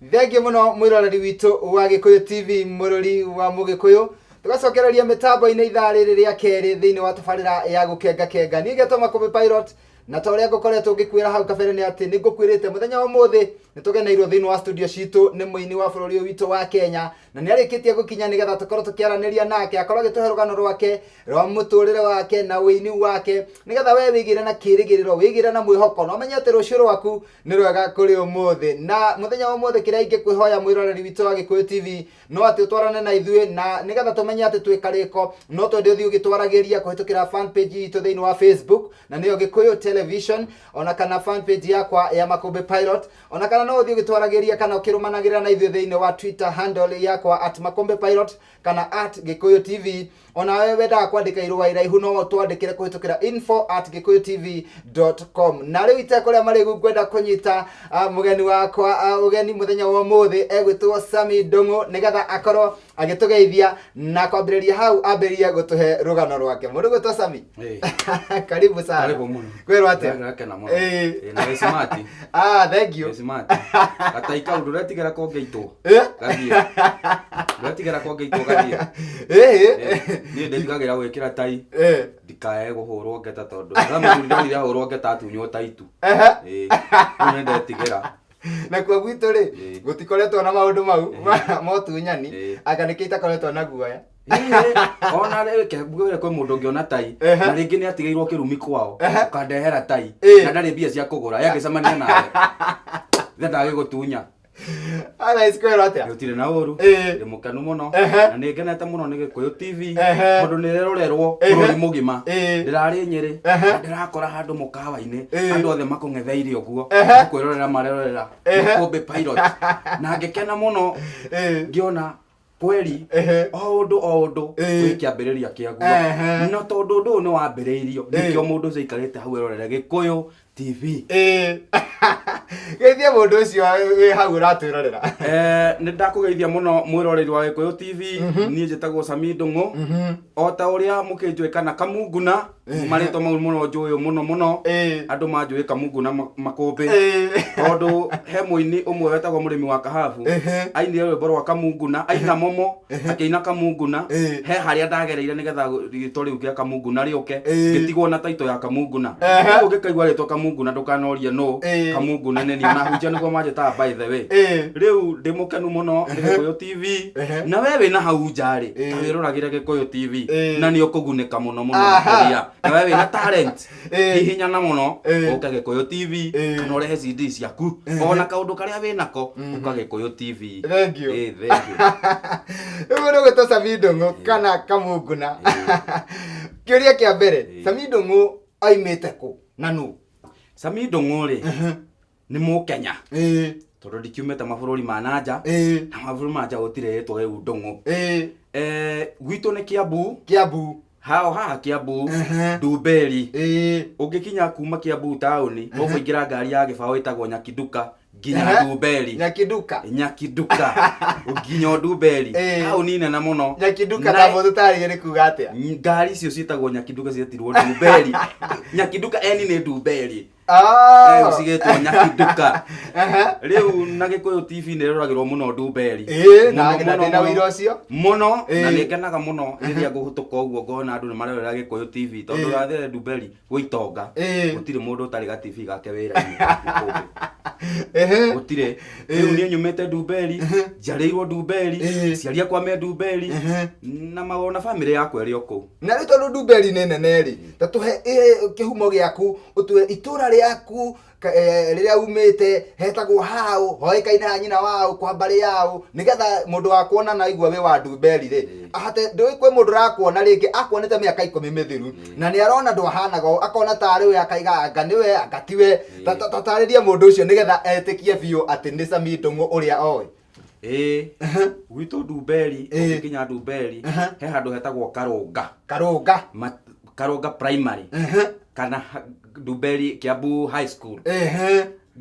Thenge muno mwiroreri witu wa Gikuyu TV mururi wa Mugikuyu. Tugacokereria mitambo-ini ithaa riri ria keri thiini wa tabarira ya gukenga kenga. Ni Geto Makombe Pilot na toria ngukoretwo ngikwira hau kabere ni ati ni ngukwirite muthenya wa muthi nitugeneirwo thiini wa studio citu ni muini wa bururi witu wa Kenya na ni arikitie gukinya ni getha tukorwo tukiaraniria nake akorwo agituhe rugano rwake rwa muturire wake na wini wake ni getha we wigire na kirigiriro wigire na mwihoko no menye ati rucio rwaku ni rwega kuri umuthi na muthenya wa muthi kiria ingikwihoya mwiroreri witu wa Gikuyu TV no ati utwarane na ithue na ni getha tumenye ati twikariko no twende uthii ugitwaragiria kuhitukira fan page itu thiini wa Facebook na niyo Gikuyu Television ona kana fan page yakwa ya Makombe Pilot ona kana no uthii ugitwaragiria kana ukirumanagira na ithue thiini wa Twitter handle yakwa @Makombe Pilot kana @Gikuyu TV ona wewe wenda kwandika irua iraihu no twandikire kuhitukira info@gikuyutv.com na riu ite kuria mari gwenda kunyita mugeni wakwa ugeni muthenya wa muthi egwitwo Sami Ndung'u nigetha akorwo agitugeithia na kwambiriria hau ambirie gutuhe rugano rwake mundu gwitwo Sami karibu sana karibu muno kwero ate ngakena muno na smart thank you smart ataika undu retigera kongeitwo gathie retigera kongeitwo gathie ni ndetigagira gwikira tai ndikae guhurwo ngeta tondu ramu ndonire hurwo ngeta atunywo taitu ni ndetigira na kwa gwitu ri gutikoretwo na maundu mau motunyani akanikita koretwo na guoya ona reke bugere kwa mundu ngiona tai na ringi ni atigeirwo kirumi kwao ukandehera tai na ndari mbia cia kugura yagicamania nawe ndage gutunya ala iskero atia yotire na oru ndi mukanu muno na ni ngenete muno ni Gikuyu TV mundu ni rerorerwo bururi mugima ndirari Nyeri ndirakora handu mukawa-ini andu othe makung'etheire uguo kwirorera marerorera Makombe Pilot na ngikena muno ngiona kweli o undu wikiambiriria kiaguo no tondu undu ni wambiriirio nikio mundu cikarite hau erorere Gikuyu TV geithia mundu ucio wi hau uratwirorera ni ndakugeithia muno mwiroreri wa Gikuyu TV ni njitagwo Sami Ndung'u o ta uria mukinjwe kana Kamunguna marito mau muno njuyo muno andu manjwe Kamunguna Makombe tondu he muini umwe wetagwo murimi wa kahabu ainire rwimbo rwa Kamunguna aina momo akina Kamunguna he haria ndagereire nigetha rito riu kia Kamunguna riuke gitigwo na taito ya Kamunguna ugikaigwa rito Kamunguna ndukanoria no Kamunguna neni na hujia niguo manjeta by the way riu ndimukenu muno ni Gikuyu TV na wewe na hau njari tawiroragire Gikuyu TV na ni ukuguneka muno kuria na wewe na talent hihinya na muno uka Gikuyu TV kana urehe CD ciaku ona kaundu karia winako uka Gikuyu TV thank you thank you ugo gwetwo Sami Ndung'u kana Kamunguna kiuria kia mbere Sami Ndung'u aimite ku na nu Sami Ndung'u ri ni Mukenya tondu ndikiumete mabururi ma nanja na mabururi ma nja gutiretwo riu Ndung'u gwitu ni Kiambu haha Kiambu Ndumberi ungikinya kuma Kiambu tauni ukuingira ngari ya gibao itagwo Nyakiduka nginya Ndumberi Nyakiduka uginya Ndumberi tauni nene muno Nyakiduka na mundu tari ni kuga atia ngari icio cietagwo Nyakiduka cietirwo Ndumberi Nyakiduka eni ni Ndumberi ucigetwo Nyakiduka riu na Gikuyu TV ni roragirwo muno Ndumberi na wira ucio muno na ni ngenaga muno riria nguhutuka uguo ngona andu ni marerorera Gikuyu TV tondu rathere Ndumberi gwitonga gutire mundu utari ga TV gake wira-ini gutire riu ni nyumete Ndumberi njareirwo Ndumberi ciaria kwa me Ndumberi na maona family yakwa iri oku na ri tondu Ndumberi ni nene ri tatuhe kihumo giaku utwe itura riaku riria umite hetagwo hau hoikaine ha nyina wao kwa mbari yao nigetha mundu wakuona na igwa we wa Ndumberi ri ahate ndui kwe mundu rakuona ringi akwonete miaka 10 mithiru na ni arona ndu ahanaga akona tari we akaiga anga niwe angatiwe tatariria mundu ucio nigetha etikie biu ati ni Sami Ndung'u uria oi gwitu Ndumberi ukinya Ndumberi he handu hetagwo Karunga primary kana Ndumberi Kiambu High School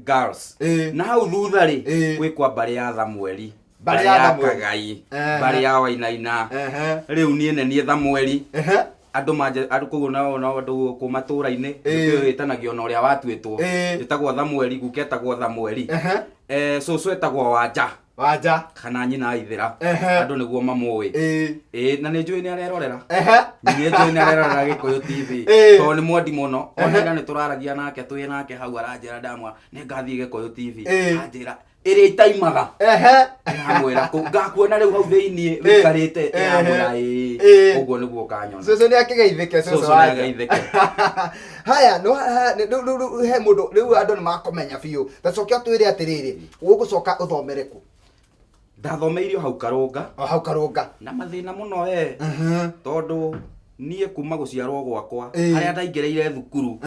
girls na hau thutha ri gwi kwa mbari ya Thamweri mbari ya Kagai mbari ya Wainaina riu nie nenie Thamweri andu manje andu kuguna na andu kuma tura-ini itanagio na uria watuitwo itagwo Thamweri guketagwo Thamweri Cucu etagwo Wanja. Wanja Kana nyina Ithira. Andu niguo mamui. Na nĩ njũĩ nĩ arerorera. Nĩ njũĩ nĩ arerorera Gĩkũyũ TV. To nĩ mwendi mũno. Ona ira nĩ tũraragia nake twĩ nake hau aranjĩra ndamwa nĩ ngathiĩ Gĩkũyũ TV. Anjĩra ĩrĩa itaimaga. Ndamwĩra ngakuona rĩu hau thĩinĩ wĩikarĩte. Ndamwĩra ũguo nĩguo kanyona. Cucu nĩ akĩgeithĩke cucu Wanja. Haya no he mũndũ rĩu andũ nĩ makomenya biũ. Tacokia twĩre atĩrĩrĩ ũgũcoka ũthomere kũ? Ndathomeirio hau Karũnga. Hau Karũnga. Na mathĩna mũno tondũ niĩ kuma gũciarwo gwakwa harĩa ndaingĩrĩire thukuru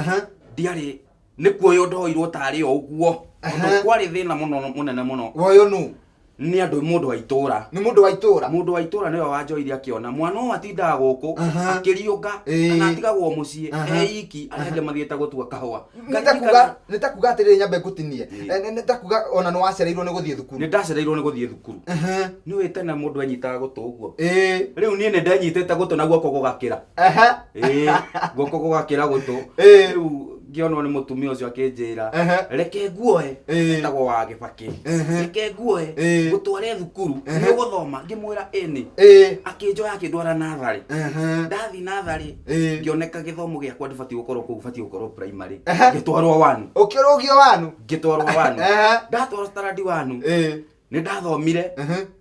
ndiarĩ nĩ kuoyo ndoirwo tarĩ o ũguo. Tondũ kwarĩ thĩna mũno mũnene mũno. Woyo nũ? Nĩ andũ mũndũ wa itũra. Nĩ mũndũ wa itũra. Mũndũ wa itũra nĩwe wanjoirie akĩona mwana ũyũ atindaga gũkũ akĩriũnga kana atigagwo mũciĩ iki arĩa angĩ mathiĩte gũtua kahũa. Nĩ ta kuga atĩrĩrĩ nyambe ngũtinie. Nĩ ta kuga ona nĩ wacereirwo nĩ gũthiĩ thukuru. Nĩ ndacereirwo nĩ gũthiĩ thukuru. Nĩũĩ tene mũndũ enyitaga gũtũ ũguo. Rĩu niĩ nĩ ndenyitĩte gũtũ na guoko gũgakĩra. Guoko gũgakĩra gũtũ. Rĩu ngĩonwo nĩ mũtumia ũcio akĩnjĩra reke nguoe etagwo wa Gĩbakĩ. Reke nguoe gũtware thukuru nĩ gũthoma. Ngĩmwĩra ĩnĩ. Akĩnjoya akĩndwara natharĩ. Ndathi natharĩ ngĩoneka gĩthomo gĩakwa ndibatiĩ gũkorwo kũu, batiĩ gũkorwo primary. Ngĩtwarwo wanu. Ũkĩrũgio wanu? Ngĩtwarwo wanu. Ndatwarwo starandi wanu. Nĩ ndathomire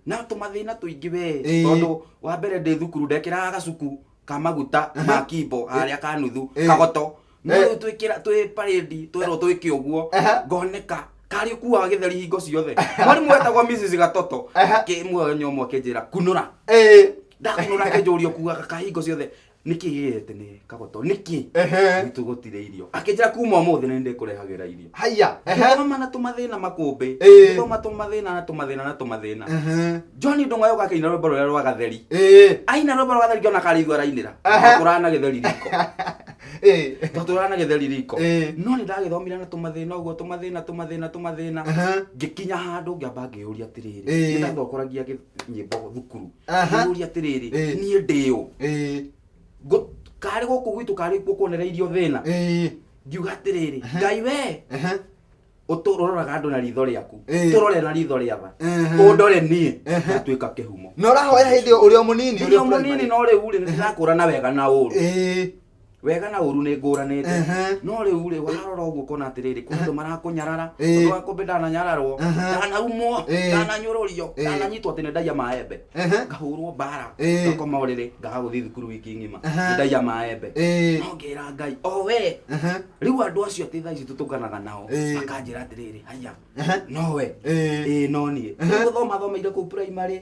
na tũmathĩna tũingĩ we. Tondũ wa mbere ndĩ thukuru ndekĩraga gacuku ka maguta ma kimbo harĩa ka nuthu kagoto. No twĩkĩra twĩ parade twĩrwo twĩke ũguo ngoneka karĩ kuaga gĩtheri hingo ciothe. Mwarimũ wetagwo Mrs. Gatoto kĩmwe nyomwe akĩnjĩra kunũra. Ndakunũra akĩnjũria kuaga ka hingo ciothe nĩkĩ gĩgĩte nĩ kagoto nĩkĩ gwitũ gũtirĩ irio. Akĩnjĩra kuma ũmũthĩ nĩ ndĩkũrehagĩra irio. Haya thoma na tũmathĩna makũmbĩ. Thoma tũmathĩna na tũmathĩna na tũmathĩna. John Ndung'u yoka akĩina rwĩmbo rũrĩa rwa Gatheri. Aina rwĩmbo rwa Gatheri ngĩona karĩ ithua rainĩra. Tũrana gĩtheri riko. Tũrana gĩtheri riko. No nĩ ndagĩthomire na tũmathĩna ũguo tũmathĩna. Ngĩkinya handũ ngĩamba ngĩũria atĩrĩrĩ. Nĩ ndathokoragia nyĩmbo thukuru. Ngĩũria atĩrĩrĩ niĩ ndĩũ. Karĩ gũkũ gwitũ karĩ kuonereirio thĩna. Ngiuga atĩrĩrĩ Ngai we ũtũroraga andũ na ritho rĩaku tũrore na ritho rĩa tha ũndore niĩ ngatuĩka kĩhumo. No ũrahoya hĩndĩ ũrĩa mũnini? Ũrĩa mũnini no rĩu rĩ nĩndĩrakũrana wega na ũru. Wega na ũru nĩ ngũranĩte. No rĩu rĩ warora ũguo kona atĩrĩrĩ kwĩ andũ marakũnyarara tondũ wakũmbe ndananyararwo ndanaumwo ndananyũrũrio ndananyitwo atĩ nĩ ndaiya maembe ngahũrwo mbara ngakoma ũrĩrĩ ngaga gũthiĩ thukuru wiki ng'ima nĩ ndaiya maembe. No ngĩra Ngai o we rĩu andũ acio atĩ thaa ici tũtũnganaga nao makanjĩra atĩrĩrĩ haya no we no niĩ gũthoma thomeire kũu primary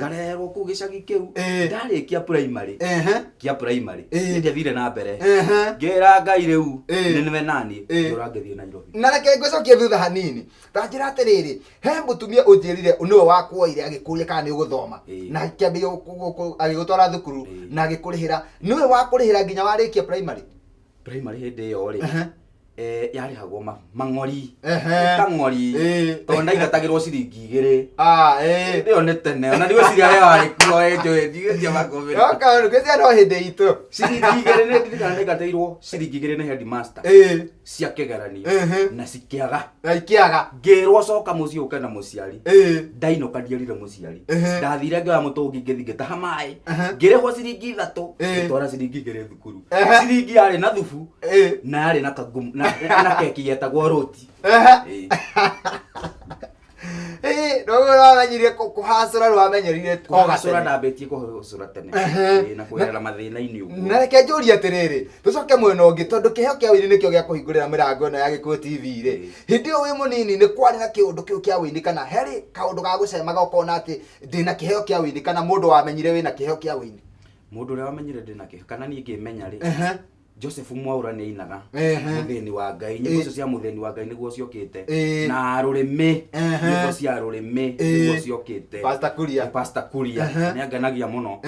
ngareherwo kũu gĩcagi kĩu ndarĩkia primary kĩa primary nĩndathire na mbere ngĩra Ngai rĩu nĩwe nani ndũrangĩthiĩ Nairobi. Na reke ngũcokie thutha hanini ndanjĩra atĩrĩrĩ he mũtumia ũnjĩrire nĩwe wakuoire agĩkũria kana nĩ ũgũthoma na kĩambia agĩgũtwara thukuru na agĩkũrĩhĩra nĩwe wakũrĩhĩra nginya warĩkia primary hĩndĩ ĩyo rĩ yarĩhagwo mang'ori kang'ori tondũ ndaigatagĩrwo ciringi 2 ĩyo nĩ tene ona nĩwe ciria warĩ kuo njũĩ ndigĩtia makũmĩra gĩcia no hĩndĩ itũ ciringi 2 nĩ ndirikana ndaingatĩirwo ciringi 2 nĩ headmaster cia kĩgeranio na cikĩaga ngĩrwo coka mũciĩ ũke na mũciari ndainũka ndiarire mũciari ndathire ngĩoya mũtũngi ngĩthi ngĩtaha maĩ ngĩrĩhwo ciringi 3 ngĩtwara ciringi 2 thukuru ciringi yarĩ na thubu na yarĩ na kagumu na keki yetagwo roti. Ndogo wamenyire kũhacũra rwamenyerire kũhacũra ndambĩtie kũhacũra tene na kwĩrera mathĩna-inĩ ũguo. Na reke njũrie atĩrĩrĩ tũcoke mwena ũngĩ tondũ kĩheo kĩa wĩini nĩkĩo gĩa kũhingũrĩra mĩrango ĩno ya Gĩkũyũ TV rĩ hĩndĩ ĩyo wĩ mũnini nĩ kwarĩ na kĩũndũ kĩu kĩa wĩini kana herĩ kaũndũ ga gũcemaga ũkona atĩ ndĩna kĩheo kĩa wĩini kana mũndũ wamenyire wĩna kĩheo kĩa wĩini? Mũndũ ũrĩa wamenyire ndĩna kĩheo kana niĩ ngĩmenya rĩ Joseph Mwaura nĩ ainaga mũthĩni wa Ngai nyĩmbo icio cia mũthĩni wa Ngai nĩguo ciokĩte na rũrĩmĩ nyĩmbo cia rũrĩmĩ nĩguo ciokĩte Pastor Kuria nĩ angenagia mũno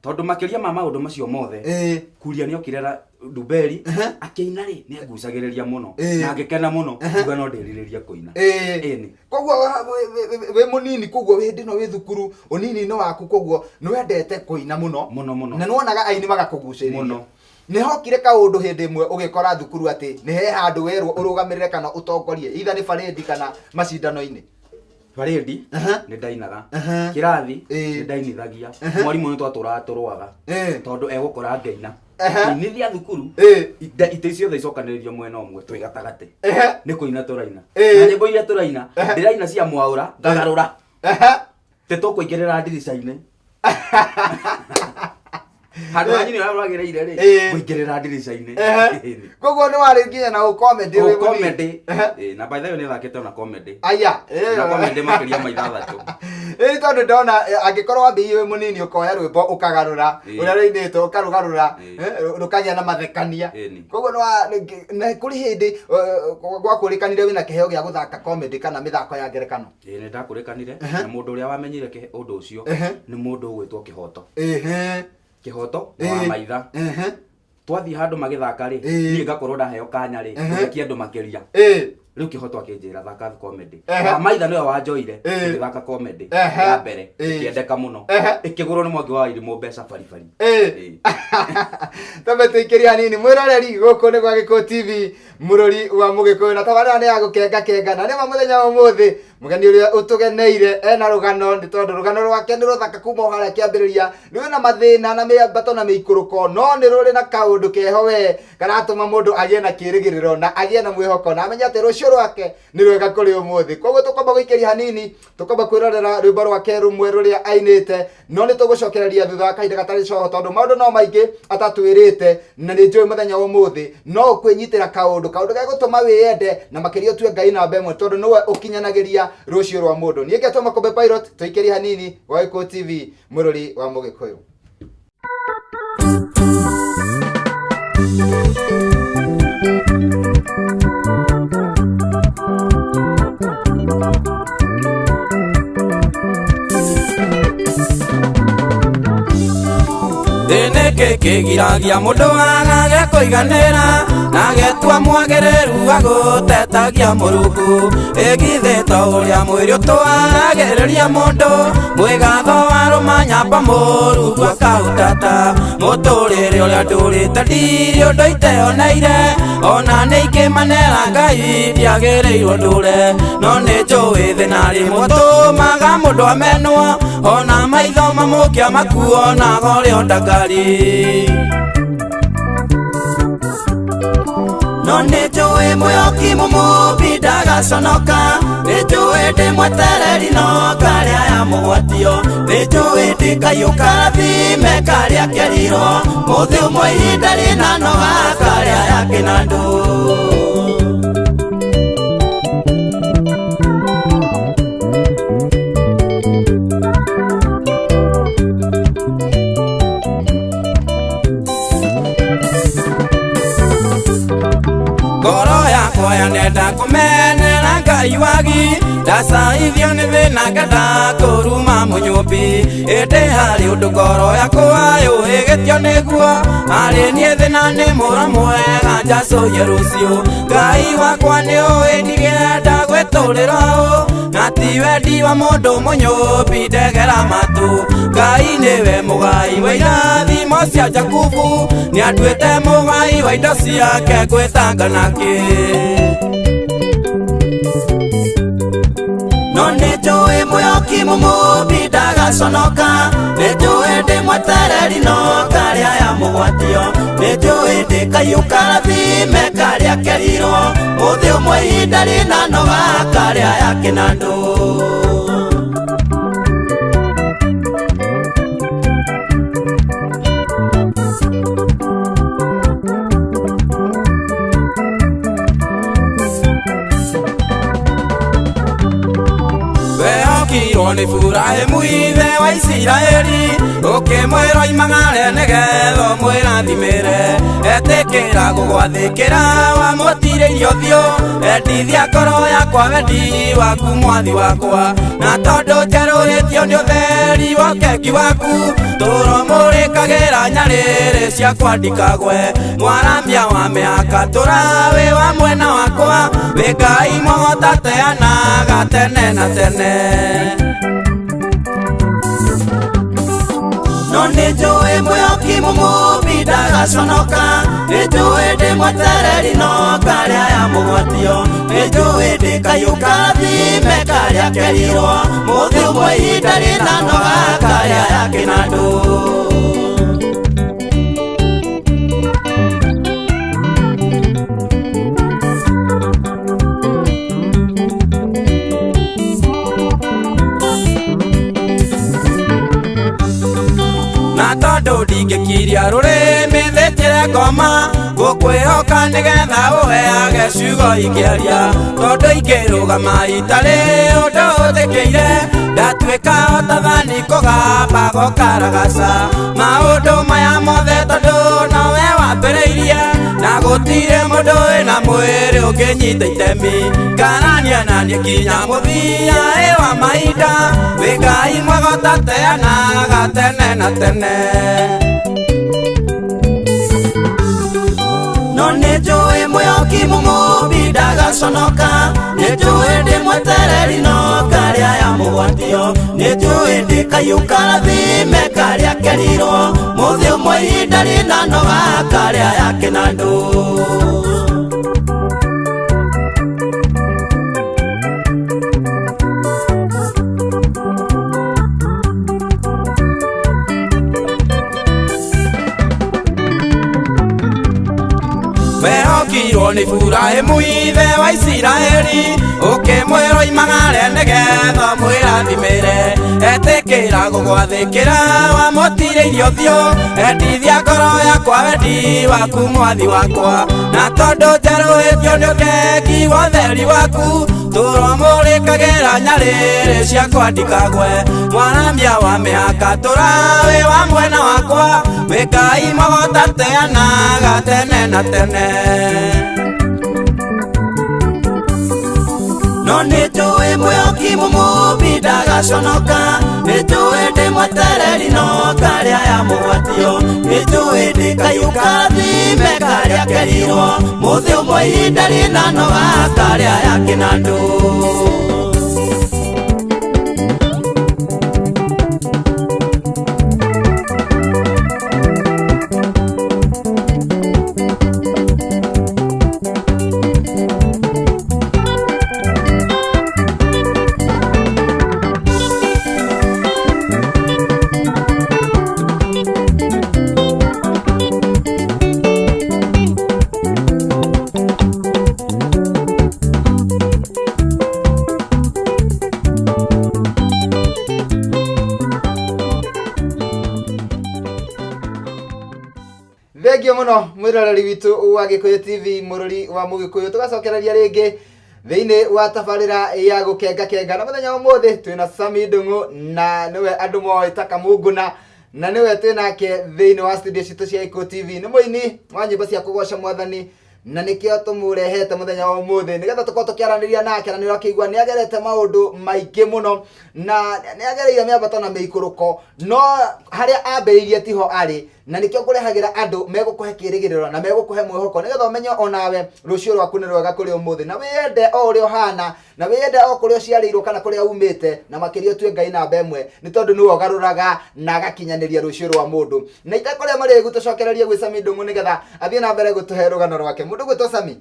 tondũ makĩria ma maũndũ macio mothe Kuria nĩ okire Nduberi akĩina rĩ nĩ angucagĩrĩria mũno na ngĩkena mũno kuga no ndĩrirĩria kũina. Koguo wĩ mũnini koguo wĩ hĩndĩ no wĩ thukuru ũnini-inĩ waku koguo nĩ wendete kũina mũno na nĩ wonaga aini magakũgucĩrĩria mũno. nä hokire kaundu hindi imwe ugikora thukuru ati nä he handu werwo urugamirire kana utongorie itha nä barĩndi kana macindano-inĩ barĩndi nĩ ndainaga kĩrathi nĩ ndainithagia mwarimũ nĩ twatũraga tũrũaga tondũ egũkora ngaina inithia thukuru ite ciothe icokanĩrĩrio mwena ũmwe twĩ gatagatĩ nĩ kũina tũraina na nyĩmbo iria tũraina ndĩraina cia mwaũra ngagarũra te tũkũingĩrĩra ndirica-inĩ handu hanyu nĩ ũragereire rĩ kũingĩrĩra ndirica-inĩ koguo nĩ warĩ nginya na comedy na by the way nĩ thakĩte ona comedy aya na comedy makĩria ma ithathatũ ĩ tondũ ndona angĩkorwo wambĩrĩirie wĩ mũnini ũkoya rwĩmbo ũkagarũra ũrĩa rũinĩtwo ũkarũgarũra rũkagĩa na mathekania koguo nĩ kũrĩ hĩndĩ gwakũrĩkanire wĩna kĩheo gĩa gũthaka comedy kana mĩthako ya ngerekano nĩ ndakũrĩkanire na mũndũ ũrĩa wamenyire ũndũ ũcio nĩ mũndũ ũgwĩtwo Kĩhoto Kĩhoto wa maitha twathiĩ handũ magĩthaka rĩ niĩ ngakorwo ndaheo kanya rĩ gũthekia andũ makĩria rĩu Kĩhoto akĩnjĩra thaka comedy maitha nĩwe wanjoire ngĩthaka comedy ya mbere ĩkĩendeka mũno ĩkĩgũrwo nĩ Mwangi wa Irimũ mbeca baribari tambe tũikĩrie hanini mwĩroreri gũkũ nĩ gwa Gĩkũyũ TV mũrori wa Mũgĩkũyũ na tabarĩra nĩ ya gũkenga na nĩma mũthenya wa ũmũthĩ mũgeni ũrĩa ũtũgeneire ena rũgano nĩ tondũ rũgano rwake nĩ rũthaka kuma harĩa kĩambĩrĩria rwĩ na mathĩna na mĩambato na mĩikũrũko no nĩ rũrĩ na kaũndũ keho we karatũma mũndũ agĩe na kĩĩrĩgĩrĩro na agĩe na mwĩhoko na amenye atĩ rũciũ rwake nĩ rwega kũrĩ ũmũthĩ koguo tũkwamba gũikĩria hanini tũkwamba kwĩrorera rwĩmbo rwake rũmwe rũrĩa ainĩte no nĩ tũgũcokereria thutha wa kahinda gatarĩ coho tondũ maũndũ no maingĩ atatwĩrĩte na nĩ njũĩ mũthenya wa ũmũthĩ no ũkwĩnyitĩra kaũndũ gĩa gũtũma wĩyende na makĩria ũtue Ngai namba ĩmwe tondũ nĩwe ũkinyanagĩria rũciũ rwa mũndũ niĩ ngetwo Makombe Pilot tũikĩrie hanini gwa Gĩkũyũ TV mũrori wa Mũgĩkũyũ Nĩkĩ kĩgiragia mũndũ agage kũiganĩra na getua mwagĩrĩru agũtetagia Mũrungu ĩgithĩ ta ũrĩa mwĩrĩ ũtwaragĩrĩria mũndũ mwĩgatho warũma nyamba Mũrungu akautata mũtũrĩre ũrĩa ndũrĩte ndirĩ ũndũ iteyoneire ona nĩ ingĩmanera Ngai ndiagĩrĩirwo ndũre no nĩ njũĩ thĩna rĩmwe ũtũmaga mũndũ amenwo ona maitho mamũkia makuo na gorĩo ndangari no nĩ njũĩ mwĩhoki mũmũmbi ndagaconoka nĩ njũĩ ndĩ mwetereri no karĩa ya mũgwatio nĩ njũĩ ndĩ kaiũka rathime karĩa kerirwo mũthĩ ũmwe ihinda rĩnanoga karĩa ya kĩnandũ ngoro yakwa yanenda kũmenera Ngai wagi ndacaithio nĩ thĩna ngenda kũruma mũnyũmbi ĩndĩ harĩ ũndũ ngoro yakwa yũhĩgĩtio nĩguo harĩ niĩ thĩna nĩ mũra mwega njacũhie rũciũ Ngai wakwa nĩ ũĩ ndigenda gwĩtũrĩra ũũ na ti wendi wa mũndũ mũnyũmbi ndegera matũ Ngai nĩwe mũgai wa irathimo cia Jakubu nĩ atuĩte mũgai wa indo ciake gwĩtanga nakĩ no nĩ njũĩ mwĩhoki mũmũmbi ndagaconoka nĩ njũĩ ndĩ mwetereri no karĩa ya mũgwatio nĩ njũĩ ndĩ kaiũka rathime karĩa kerirwo mũthĩ ũmwe ihinda rĩnanoga karĩa ya kĩnandũ kirwo nĩ Iburahĩmu ithe wa Isiraeli ũkĩmwĩra imang'are nĩgetha ũmwĩrathimĩre etĩkĩra gũgwathĩkĩra wamũtirĩirie ũthiũ endithia ngoro yakwa wendi waku mwathi wakwa na tondũ njerũhĩtio nĩ ũtheri wa ũkengi waku tũũro mũrĩkagĩra nyarĩrĩ ciakwa ndikagwe mwaramia wa mĩhaka tũrawĩ wa mwena wakwa wĩ Ngai mũhotateanaga tene na tene no nĩ njũĩ mwĩhoki mũmũmbi ndagaconoka nĩnjũĩ ndĩ mwetereri no karĩa ya mũgwatio nĩnjũĩ ndĩ kayũ karathime karĩa kerirwo mũthĩ ũmwe ihinda rĩnanoga karĩa ya kĩnandũ. Tondũ ndingĩkiria rũrĩmĩ thĩtĩre ngoma ngũkwĩhoka nĩgetha ũheage ciugo ikĩaria tondũ ingĩrũgama itarĩ ũndũ ũtĩkĩire ndatuĩka hotathani kũgamba gokaragaca maũndũ maya mothe tondũ nowe wambĩrĩirie na gũtirĩ mũndũ wĩna mwĩrĩ ũngĩnyita itemi ngarania na niĩ kinya mũthia wa mahinda wĩ Ngai mwega ũtateanaga tene na tene. No nĩnjũĩ mwĩhoki mũmũmbi ndagaconoka nĩnjũĩ ndĩ mwetereri no karĩa ya mũgwatio nĩnjũĩ ndĩ kayũ karathime karĩa kerirwo mũthĩ ũmwe ihinda rĩnanoga karĩa ya kĩnandũ. Wehokirwo nĩ Iburahĩmu ithe wa Isiraeli ũkĩmwĩra imagare nĩgetha mwĩrathimĩre etĩkĩra gũgwathĩkĩra wamũtirĩirie ũthiũ endithia ngoro yakwa wendi waku mwathi wakwa na tondũ njerũhĩtio nĩ ũkengi wa ũtheri waku tũromũrĩkagĩra nyarĩrĩ ciakwa ndikagwe mwaramia wa mĩhaka tũrawĩ wa mwena wakwa wĩ Ngai mwega ũtateanaga tene na tene. No nĩnjũĩ mwĩhoki mũmũmbi ndagaconoka nĩnjũĩ ndĩ mwetereri no karĩa ya mũgwatio nĩnjũĩ ndĩ kayũ karathime karĩa kerirwo mũthĩ ũmwe ihinda rĩnanoga karĩa ya kĩnandũ. Thengio muno mwiroreri witu wa Gikuyu TV mururi wa Mugikuyu tugacokereria ringi thiini wa tabarira ya gukenga kenga na muthenya umuthi twina Sami Ndung'u na niwe andu moita Kamunguna na niwe twinake thiini wa studio citu cia Gikuyu TV ni muini wa nyimbo cia kugoca mwathani na nikio tumurehete muthenya wa umuthi nigetha tukorwo tukiaraniria nake na niro akigua ni agerete maundu maingi muno na ni agereire miambato na meikuruko no haria ambiririe tiho ari na nikio ngurehagira andu megukuhe kirigiriro na megukuhe mwihoko nigetha umenye onawe rucio rwaku ni rwega kuri umuthi na wiyende o uria uhana na wiyende o kuria uciarirwo kana kuria umite na makirio tue Ngai namba imwe ni tondu niwe ugaruraga na agakinyaniria rucio rwa mundu na itakoria mari gutucokereria gwi Sami Ndung'u nigetha athie na mbere gutuhe rugano rwake mundu gwitwo Sami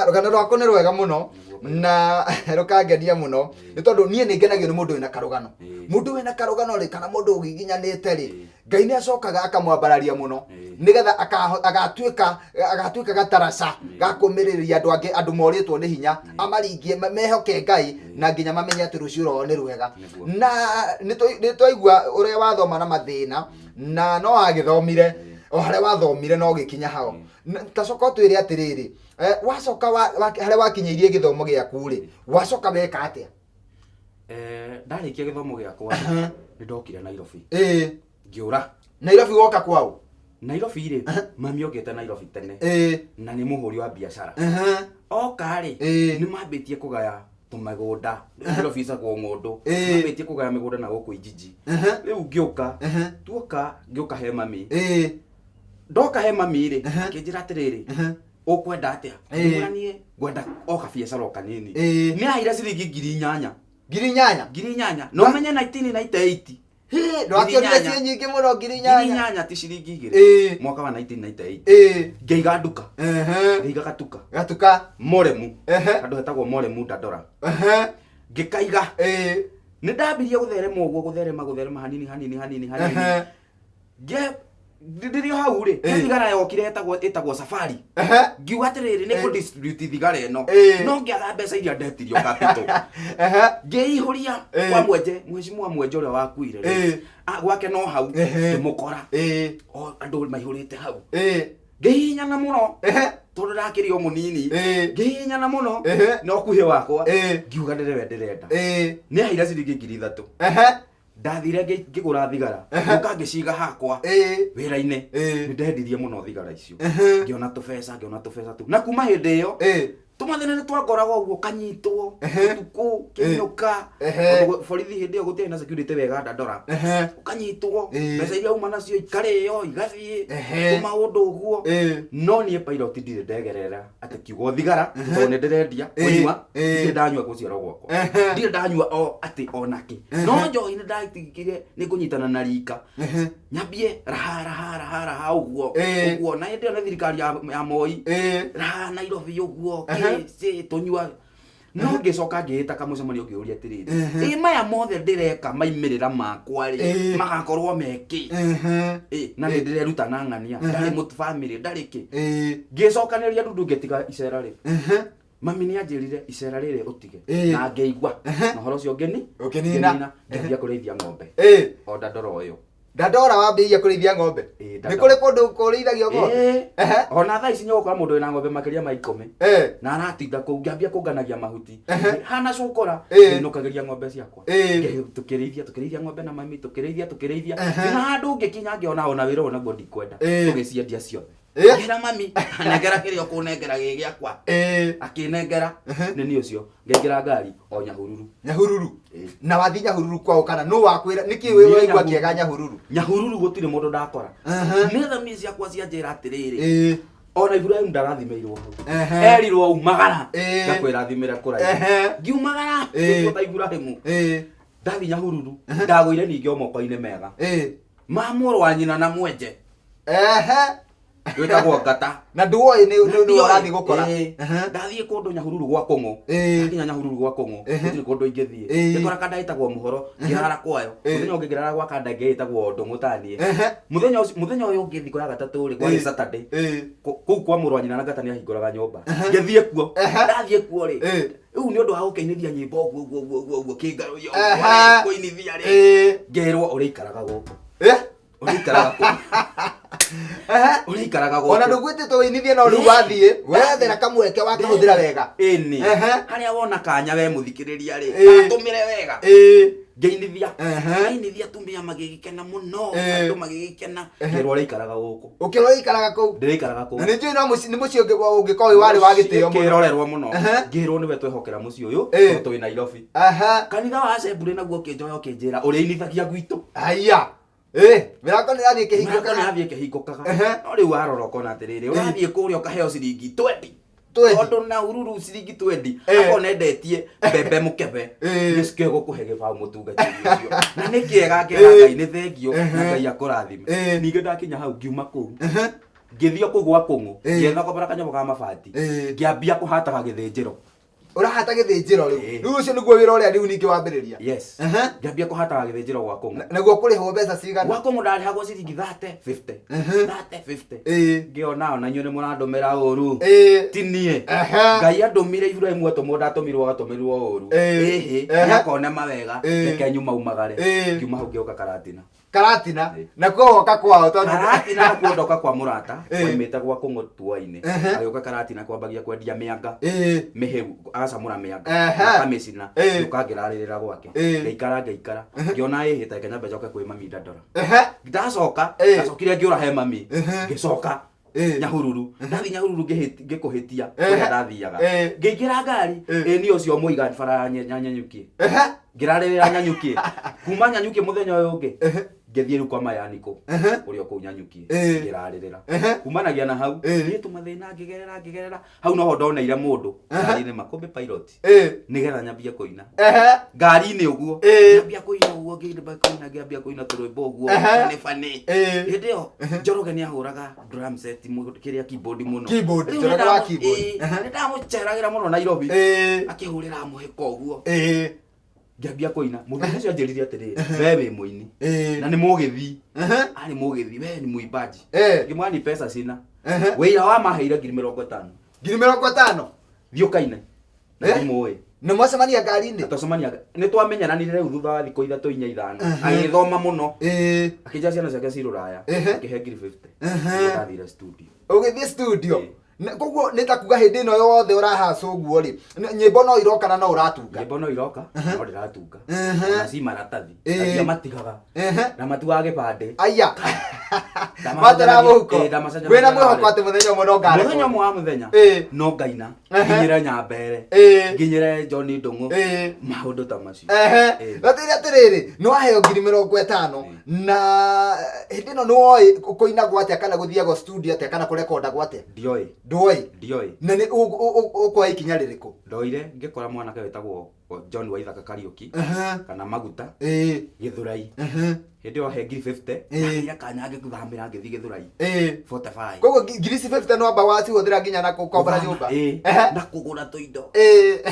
rugano rwaku ni rwega muno na rukangenia muno ni tondu nie ni ngenagio ni mundu wina karugano mundu wina karugano ri kana mundu ugiginyanite ri Ngai ni acokaga akamwambararia muno nigetha agatuika gataraca gakumiriria andu angi andu moritwo ni hinya amaringie mehoke Ngai na nginya mamenye ati rucio rwao ni rwega na ni twaigua uria wathoma na mathina na no agithomire o haria wathomire no gikinya hao tacoka twire atiriri wacoka haria wakinyirie githomo giaku ri wacoka weka atia ndarikia githomo giakwa ni ndokire Nairobi ngiura Nairobi woka kwao Nairobi ri mami ogete Nairobi tene na ni muhuri wa biashara oka ri ni mambitie kugaya tumagunda Nairobi cagwo ng'ondu mambitie kugaya migunda na guku ijiji riu ngioka tuoka he mami ndoka he mami ri kinjira atiriri ukwenda atia nguranie gwenda oka biashara okanini ni aira ciringi 8,000 ngiri 8 no menye 1998 ndwakionire cie nyingĩ mũno ngiri inyanya. Inyanya ti ciringi 2 mwaka wa 1998. Ngeiga nduka. Ngeiga gatuka. Gatuka. Moremu. Andũ hetagwo Moremu Dandora. Ngĩkaiga. Nĩ ndambirie gũtherema ũguo gũtherema hanini. Ndirio hau ri thigara yokire etagwo Safari. Ngiuga atiriri nĩ kũ distribute thigara ĩno no ngĩaga mbeca iria ndetirio capital. Ngĩihũria kwa mwenje mheshimiwa mwenje ũrĩa wakuire gwake no hau ndĩmũkora andũ maihũrĩte hau. Ngĩhihinyana mũno tondũ ndakĩrĩ o mũnini. Ngĩhihinyana mũno no kuhĩ wakwa ngiuga nĩwe ndĩrenda. Nĩ haira ciringi 3000. Ndathire ngĩgũra thigara ũka ngĩciga hakwa wĩra-inĩ. Nĩ ndendirie mũno thigara icio. Ngĩona tũbeca tu na kuma hĩndĩ ĩyo tũmathĩna nĩ twangoragwo ũguo kanyitwo ũtukũ kĩnyũka borithi hĩndĩ ĩyo gũtiarĩ na security wega Dandora. Ũkanyitwo mbeca iria uma nacio ikarĩo igathiĩ tũmaũndũ ũguo. No niĩ pilot ndirĩ ndegerera atĩ kiugo thigara tondũ nĩ ndĩrendia kũnyua ndirĩ ndanyua gũciara gwakwa. Ndirĩ ndanyua o atĩ onakĩ no njohi nĩ ndatigire nĩ kũnyitana na rika nyambie raha ũguo na hĩndĩ ĩyo nĩ thirikari ya Moi raha Nairobi ũguo tunyua. No ngĩcoka ngĩĩta kamũcemanio ngĩũria atĩrĩrĩ maya mothe ndĩreka maimĩrĩra makwa rĩ magakorwo meki na nĩ ndĩreruta na ng'ania ndarĩ mũtu family ndarĩ kĩ. Ngĩcokanĩria ndundu ngĩtiga icera rĩ mami nĩ anjĩrire icera rĩrĩ ũtige na ngĩigua na ũhoro ũcio ũkĩnina ngĩambia kũrĩithia ng'ombe o Dandora ũyũ. Dandora wambĩrĩria kũrĩithia ng'ombe nĩ kũrĩ kũndũ kũrĩithagio ng'ombe? Ona thaa ici nĩũgũkora mũndũ wĩna ng'ombe makĩria ma 10 na aratinda kũu ngĩambia kũnganagia mahuti hana cũkũra nũkagĩria ng'ombe ciakwa tũkĩrĩithia ng'ombe na mami tũkĩrĩithia na handũ ngĩkinya ngĩona ona wĩra ũyũ naguo ndikwenda tũgĩciendia ciothe. Ngĩra mami anengera kĩrĩa ũkũnengera gĩ gĩakwa akĩnengera nĩ niĩ ũcio ngĩingĩra ngari o Nyahururu. Na wathi Nyahururu kwao kana nũ wakwĩra nĩkĩ wĩigua kĩega Nyahururu gũtirĩ mũndũ ndakora. Nĩ thamia ciakwa cianjĩra atĩrĩrĩ ona Ibrahim ndarathimeirwo hau erirwo umagara ngakwĩrathimĩra kũraihu ngiumagara ta Ibrahim. Ndathi Nyahururu ndagũire ningĩ o moko-inĩ mega ma mũrũ wa nyina na mwenje gwĩtagwo Ngata na ndũĩ nĩ ũrathiĩ gũkora. Ndathiĩ kũndũ Nyahururu gwa Kũng'ũ ndakinya Nyahururu gwa Kũng'ũ gũtirĩ kũndũ ingĩthiĩ ngĩkora kanda ĩtagwo Mũhoro ngĩrara kwayo. Mũthenya ũngĩ ngĩrara gwa kanda ĩngĩ ĩtagwo Ndũng'ũ taniĩ. Mũthenya ũyũ ũngĩ thikũ ya gatatũ rĩ kwarĩ Saturday kũu kwa mũrũ wa nyina na Ngata nĩ ahingũraga nyũmba ngĩthiĩ kuo. Ndathiĩ kuo rĩ rĩu nĩ ũndũ wa gũkĩinithia nyĩmbo ũguo kĩngarũ yo kũinithia rĩ ngĩrwo ũrĩikaraga gũkũ ũrĩikaraga gũkũ ona ndũgwĩtĩtwo wĩinithie no rĩu wathiĩ wethera kamweke wakahũthĩra wega. Ĩni harĩa wona kanya we mũthikĩrĩria rĩ atũmĩre wega. Ngĩinithia tumia magĩgĩkena mũno andũ magĩgĩkena ngĩrwo ũrĩikaraga gũkũ. Ũkĩrwo ũrĩikaraga kũu? Ndĩrĩikaraga kũu. Na nĩ njũĩ nĩ mũciĩ ũngĩkorwo warĩ wa gĩtĩo mũno. Ngĩrorerwo mũno ngĩrwo nĩwe twehokera mũciĩ ũyũ tondũ twĩ Nairobi. Kanitha wa Assembly naguo ũkĩnjoya ũkĩnjĩra ũrĩinithagia gwitũ. Aya mĩrango nĩ yathiĩ ĩkĩhingũkaga no rĩu warora ũkona atĩrĩrĩ ũrathiĩ kũrĩa ũkaheo ciringi 20 tondũ Nyahururu ciringi 20 akorwo nendetie mbembe mũkebe nĩcio gũkũhe gĩbaũ mũtungatĩri ũcio na nĩ kĩega ngera Ngai nĩ thengio na Ngai akũrathime. Ningĩ ndakinya hau ngiuma kũu ngĩthiĩ kũu gwa Kũng'ũ ngĩetha kũbara kanyamũ ka mabati ngĩambia kũhataga gĩthĩnjĩro. Ũrahata gĩthĩnjĩro rĩu ũcio nĩguo wĩra ũrĩa rĩu ningĩ wambĩrĩria? Yes ngĩambia kũhataga gĩthĩnjĩro gwa Kũng'ũ. Naguo kũrĩhwo mbeca cigana? Gwa Kũng'ũ ndarĩhagwo ciringi 30-50 ngĩona ona inyuĩ nĩ mũrandũmĩra ũru ti niĩ Ngai andũmire Ibrahim atũmwo ndatũmirwo ũru akona mawega reke nyuma umagare ngiuma hau ngĩoka Karatina na kuoka kwao tondũ Karatina na kuondoka kwa mũrata oimĩte gwa Kũng'ũ tuo-inĩ agĩũka Karatina kwambagia kwendia mĩanga mĩhĩu agacamũra mĩanga akamĩcina gĩũka ngĩrarĩrĩra gwake ngĩikara ngĩona ĩhĩte Kenya mbecoke kwĩ mami Dandora. Ndacokire ngĩũra he mami ngĩcoka Nyahururu ndathi Nyahururu ngĩkũhĩtia kũrĩa ndathiaga ngĩingĩra ngari nĩ ũcio mũiga bara Nyanyukie ngĩrarĩrĩra Nyanyukie kuma Nyanyukie mũthenya ũyũ ũngĩ ngethie riu kwa mayaniko uria ku nyanyuki ngirarerera kumanagia na hau ni tumathina ngigerera hau noho ndoneire mundu ngari-ini makombe pilot nigetha nyambia kuina ngari-ini uguo nyambia kuina uguo ngambia kuina turwimbo uguo ni fani ndio Njoroge ni ahuraga drum set kiria keyboard muno Njoroge wa keyboard ndamucheragira muno Nairobi akihurira muhiko uguo ngambia kuina mundu ucio anjiririe atiriri we wi muini na ni mugithi ari mugithi we ni muimbaji ngimwani pesa sina wira wa maheire 50,000 thiukaine na muwe na mwacemania ngari-ini twacemania ni twamenyananire riu thutha wa thikũ 3-4 agithoma muno akija ciana ciake ciruraya akihe 50,000 ndathire studio ugithie studio koguo nĩ ta kuga hĩndĩ ĩno yothe ũrahaca ũguo rĩ nyĩmbo no iroka na no ũratunga nyĩmbo no iroka no ndĩratunga na ci maratathi aria matigaga na matuaga gĩbandĩ aya matara mũhuko wĩna mwĩhoko atĩ mũthenya ũmwe no ngare mũthenya ũmwe wa mũthenya no ngaina nginyĩre Nyambere nginyĩre John Ndung'u maũndũ ta macio gatĩrĩ atĩrĩrĩ nĩ waheo 50,000 na hĩndĩ ĩno nĩ woĩ kũinagwo atĩa kana gũthiagwo studio atĩa kana kũrekondagwo atĩa ndioĩ na nĩ ũkuoya ikinya rĩrĩkũ ndoire ngĩkora mwanake wĩtagwo John Waithaka Kariuki kana Maguta Gĩthũrai hĩndĩ ĩyo he 50 ya kanya ngĩkuthamĩra ngĩthiĩ Gĩthũrai 45 koguo 50 no amba wacihũthĩra nginya na gũkombora nyũmba na kũgũra tũindo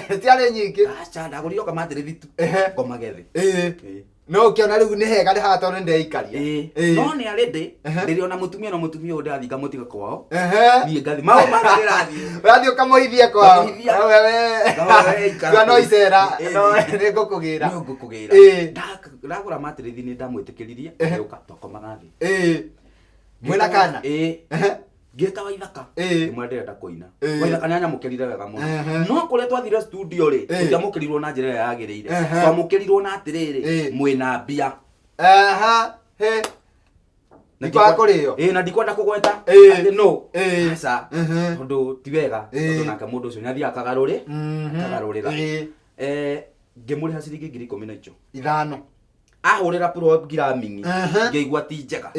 ciarĩ nyingĩ aca ndagũrire kamatĩrĩ thitu ngomagethi no ũkĩona rĩu nĩ hega nĩ haha tondũ nĩ ndeikaria no nĩ arĩ ndĩ rĩrĩa ona mũtumia ũyũ ndathiĩ ngamũtiga kwao niĩ ngathi maũ mangĩ ũrathiĩ ũkamũhithie kwao no icera no nĩ ngũkũgĩra ndagũra matĩrĩthi nĩ ndamwĩtĩkĩririe agĩũka twakomaga thĩ mwĩna kana ngĩta Waithaka imwe ndĩrenda kũina Waithaka nĩ anyamũkĩrire wega mũno no kũrĩa twathire studio rĩ tũtiamũkĩrirwo na njĩra ĩrĩa yagĩrĩire twamũkĩrirwo na atĩrĩrĩ mwĩna mbia ndikwakurĩo na ndikwenda kũgweta atĩ no aca tondũ ti wega tondũ nake mũndũ ũcio nĩ athiaga kagarũrĩra ngĩmũrĩha ciringi 15,000 ahũrĩra programming ngĩigua ti njega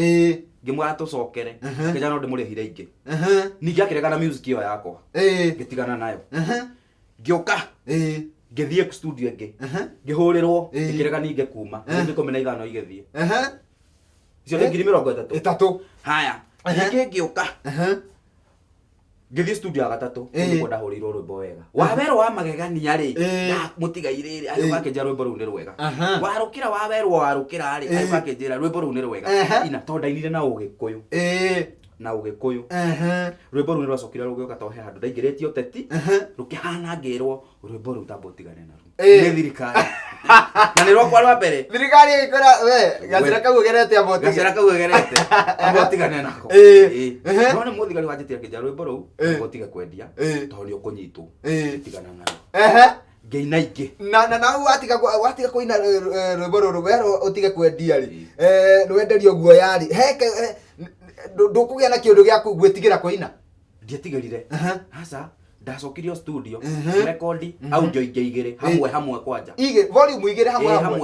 ngĩmwĩra tũcokere kĩnya no ndĩmũrĩhire ingĩ ningĩ akĩregana music ĩyo yakwa ngĩtigana nayo ngĩũka ngĩthiĩ studio ĩngĩ ngĩhũrĩrwo ngĩkĩrega ningĩ kuma 15 igĩthiĩ icio nĩ 30,000 haya ningĩ ngĩũka ngĩthiĩ studio ya gatatũ nĩguo ndahũrĩirwo rwĩmbo wega Wawerũ wa magegania rĩ mũtigairĩ rĩ agĩũka akĩnjĩra rwĩmbo rũu nĩ rwega warũkĩra Wawerũ warũkĩra rĩ agĩũka akĩnjĩra rwĩmbo rũu nĩ rwega ina tondũ ndainire na ũgĩkũyũ rwĩmbo rũu nĩ rwacokire rũgĩũka tondũ he handũ ndaingĩrĩtie ũteti rũkĩhana ngĩrwo rwĩmbo rũu tamba ũtigane naruo nĩ thirikari na nĩ rwakwa rwa mbere thirikari ĩgĩkora we gacĩra kau ũgerete amba ũtigane nako no nĩ mũthigari wanjĩtire akĩnjĩra rwĩmbo rũu ũtige kwendia tondũ nĩ ũkũnyitwo tigana nayo ngĩina ingĩ na watiga kũina rwĩmbo rũrũ werwo ũtige kwendia rĩ nĩwenderio guoya rĩ ndũkũgĩa na kĩũndũ gĩa gwĩtigĩra kũina ndiatigĩrire aca ndacokirio studio rekondi audio ingĩ hamwe kwanja volume igĩrĩ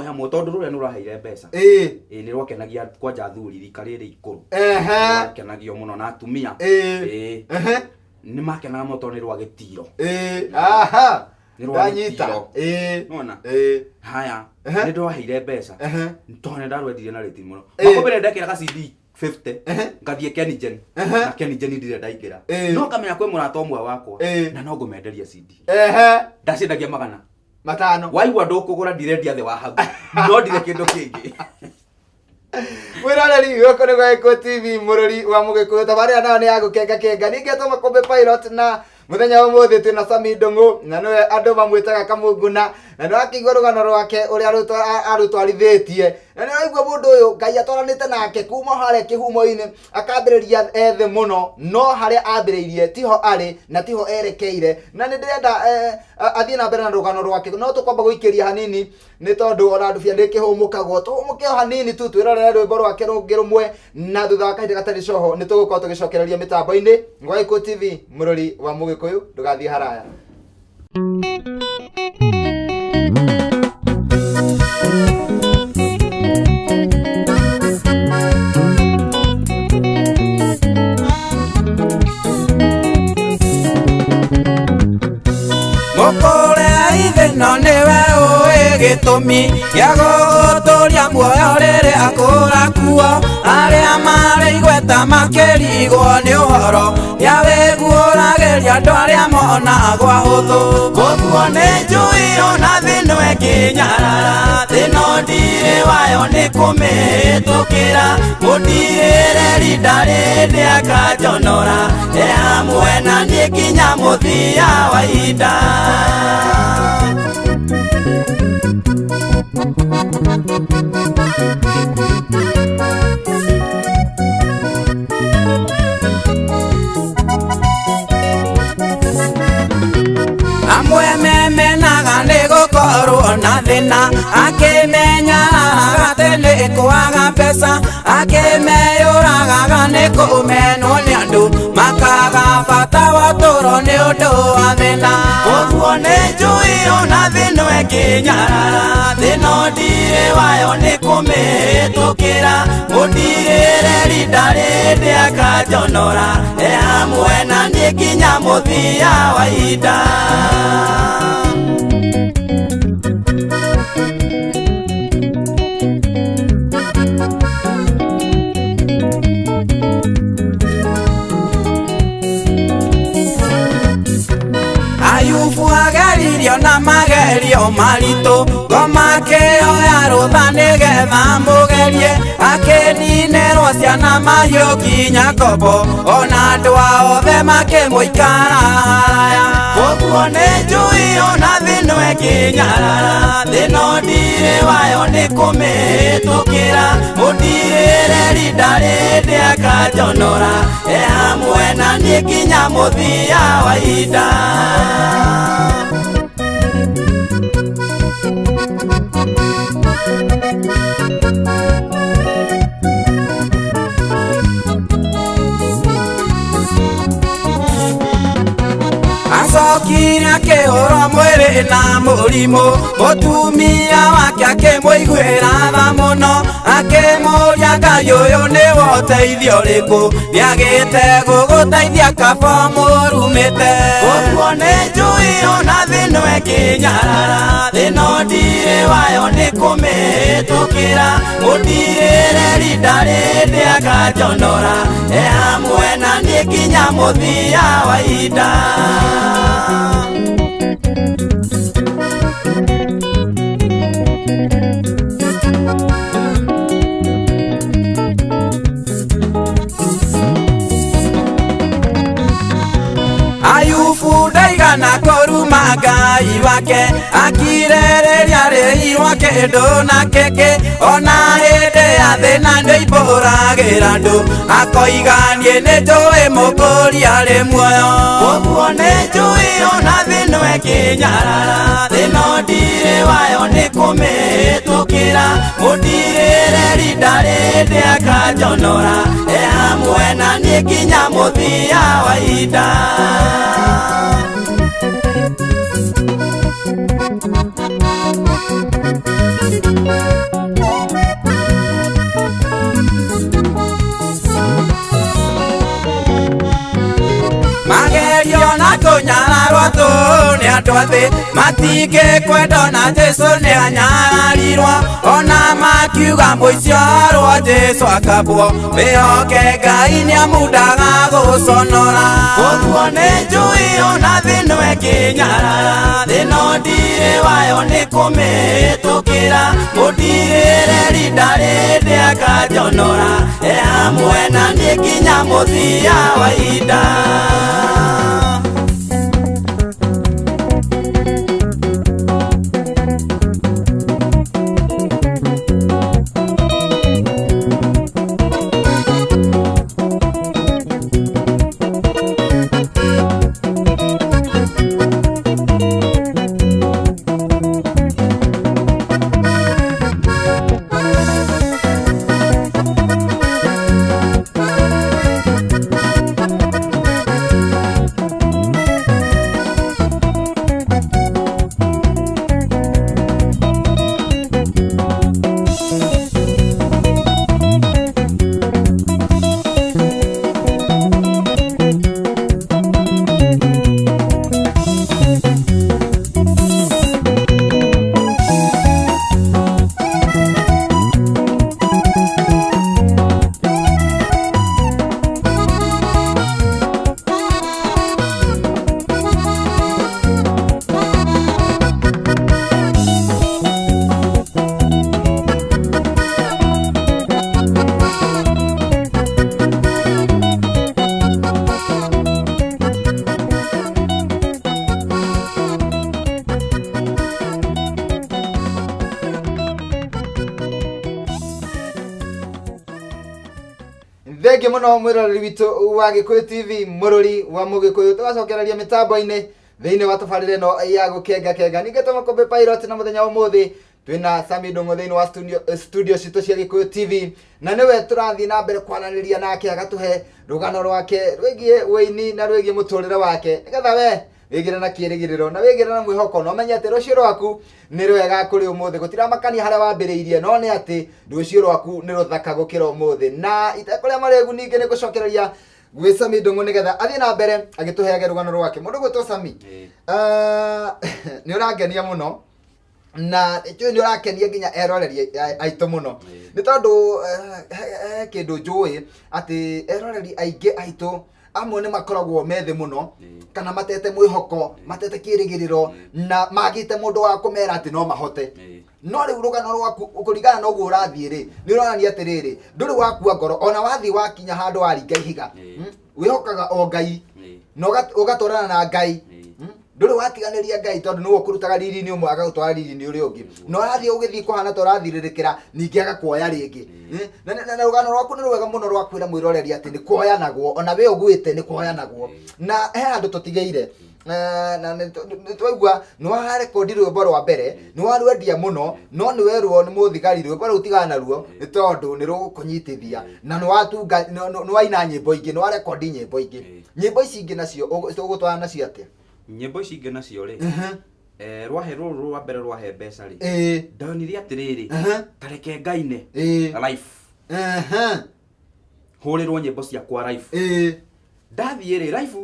hamwe tondũ rũrĩa nĩ ũraheire mbeca nĩ rwakenagia kwanja athuri rika rĩrĩ ikũrũ rwakenagio mũno na atumia nĩ makenaga mũno tondũ nĩ rwa gĩtiro ndanyita nona haya nĩ ndwaheire mbeca tondũ nĩ ndarwendirie na rĩti mũno makombere ndekĩraga CD 50 ngathiĩ Kengen na Kengen ndire ndaingĩra no kamenya kwĩ mũrata ũmwe wakwa na no ngũmenderia CD ndacendagia 500 waigua ndũkũgũra ndirendia thĩ wa hau no ndire kĩndũ kĩngĩ mwĩroreri gũkũ nĩ Gwa TV mũrũri wa Mũgĩkũyũ tabarĩra nayo nĩ ya gũkenga ningĩ tũ Makombe Pilot na mũthenya ũmũthĩ twĩna Sami Ndung'u na nĩwe andũ mamwĩtaga Kamũnguna na nĩwakĩigua rũgano rwake ũrĩa arũtwarithĩtie na nĩwaigua mũndũ ũyũ Ngai atwaranĩte nake kuma harĩa kĩhumo-inĩ akambĩrĩria ethĩ mũno no harĩa ambĩrĩirie tiho arĩ na tiho erekeire na nĩ ndĩrenda athiĩ na mbere na rũgano rwake no tũkwamba gũikĩria hanini nĩ tondũ ona ndubia ndĩkĩhũmũkagwo tũhũmũke hanini tu twĩrorere rwĩmbo rwake rũngĩ rũmwe na thutha wa kahinda gatarĩ coho nĩ tũgũkorwo tũgĩcokereria mĩtambo-inĩ Gwa TV mũrori wa Mũgĩkũyũ ndũgathiĩ haraya. gĩtũmi gĩa gũtũria muoyo rĩrĩa akũra kuo arĩa marĩ igweta makĩrigwo nĩ ũhoro ya wĩguũragĩria andũ arĩa monagwo hũthũ ũguo nĩ njũĩ ona thĩno ĩngĩnyarara thĩno ndirĩ wayo nĩ kũmĩhĩtũkĩra mũndirĩre rinda rĩndĩ akanjonora hamwe na niĩ nginya mũthia wa ihinda. Amwe memenaga nĩ gũkorwo na thĩna akĩmenyaga atĩ nĩ kwaga mbeca akĩmeyũragaga nĩ kũmenwo nĩ andũ makaga bata wa ũtũũro nĩ ũndũ wa thĩna ũguo nĩ njũĩ ona thĩno ĩngĩnyarara thĩno ndirĩ wayo nĩ kũmĩhĩtũkĩra mũndirĩre rinda rĩndĩ akanjonora hamwe na niĩ nginya mũthia wa ihinda. Ayubu ageririo na magerio maritũ ngoma akĩoya rũtha nĩgetha mũgerie akĩninĩrwo ciana mahiũ nginya ngombo ona andũ othe makĩmũikara haraya ũguo nĩ njũĩ ona thĩno ĩngĩnyarara thĩno ndirĩ wayo nĩ kũmĩhĩtũkĩra mũndirĩre rinda rĩndĩ akanjonora hamwe na niĩ nginya mũthia wa ihinda. Acokire akĩhũrwo mwĩrĩ na mũrimũ mũtumia wake akĩmũiguĩra tha mũno akĩmũria Ngai ũyũ nĩ wa ũteithio ũrĩkũ nĩagĩte gũgũteithia kaba mũrumĩte ũguo nĩ njũĩ ona thĩno ĩngĩnyarara thĩno ndirĩ wayo nĩ kũmĩhĩtũkĩra mũndirĩre rinda rĩndĩ akanjonora hamwe na niĩ nginya mũthia wa ihinda. Ayubu ndaigana kũruma Ngai wake akirĩrĩria rĩhi rwake ndũna kĩngĩ ona hĩndĩ ya thĩna nĩimbũragĩra andũ akoiga niĩ nĩ njũĩ mũkũria arĩ muoyo ũguo nĩ njũĩ ona thĩno ĩngĩnyarara thĩno ndirĩ wayo nĩ kũmĩhĩtũkĩra mũndirĩre rinda rĩndĩ akanjonora hamwe na niĩ nginya mũthia wa ihinda. Magerio na kũnyararwo tu nĩ andũ athĩ matingĩkwenda ona Jesũ nĩ anyararirwo ona makiuga mũico rwa Jesũ akabwo wĩhoke Ngai nĩamundaga gũconora ũguo nĩ njũĩ ona thĩno ĩngĩnyarara thĩno ndirĩ wayo nĩ kũmĩhĩtũkĩra mũndirĩre rinda rĩndĩ akanjonora hamwe na niĩ nginya mũthia wa ihinda. thengi muno mwiroreri witu wa Gikuyu TV mururi wa Mugikuyu tugacokereria mitambo-ini thiini wa tabarire no ya gukenga ningetwa Makombe Pilot na muthenya umuthi twina Sami Ndung'u thiini wa studio citu cia Gikuyu TV na niwe turathii na mbere kwananiria nake agatuhe rugano rwake rwigie wini na rwigie muturire wake nigetha we wigire na kirigiriro na wigire na mwihoko no menye ati rucio rwaku ni rwega kuri umuthi gutiramakania haria wambiriirie no ni ati rucio rwaku ni ruthaka gukira umuthi na itakuria maregu ninge ni gucokereria gwe Sami Ndung'u nigetha athie na mbere agituheage rugano rwake mundu gwitwo Sami ni urangenia muno na ĩtũĩ nĩ ũrakenia nginya eroreri aitũ mũno nĩ tondũ kĩndũ njũĩ atĩ eroreri aingĩ aitũ amwe nĩ makoragwo methĩ mũno kana matete mwĩhoko matete kĩrĩgĩrĩro na magĩte mũndũ wa kũmera atĩ no mahote no rĩu rũgano rwaku kũringana na ũguo ũrathiĩ rĩ nĩ ũronania atĩrĩrĩ ndũrĩ wakua ngoro ona wathiĩ wakinya handũ waringa ihiga wĩhokaga o Ngai na ũgatwarana na Ngai ndũrĩ watiganĩria Ngai tondũ nĩwe ũkũrutaga riri-inĩ ũmwe agagũtwara riri-inĩ ũrĩa ũngĩ no ũrathiĩ ũgĩthiĩ kũhana ta ũrathirĩrĩkĩra ningĩ agakuoya rĩngĩ na rũgano rwaku nĩ rwega mũno rwa kwĩra mwĩroreri atĩ nĩ kuoyanagwo ona we ũgwĩte nĩ kuoyanagwo na he handũ tũtigeire na nĩtwaigua nĩ warekondi rwĩmbo rwa mbere nĩ warwendia mũno no nĩ werwo nĩ mũthigari rwĩmbo rũu tigana naruo nĩ tondũ nĩ rũgũkũnyitithia na nĩ waina nyĩmbo ingĩ nĩ warekondi nyĩmbo ingĩ nyĩmbo ici ingĩ nacio ũgũtwara nacio atĩa nyĩmbo ici ingĩ nacio rĩ rwahe rũrũ rwa mbere rwahe mbeca rĩ ndonire atĩrĩrĩ tareke Ngaine live hũrĩrwo nyĩmbo ciakwa live ndathiĩ rĩ live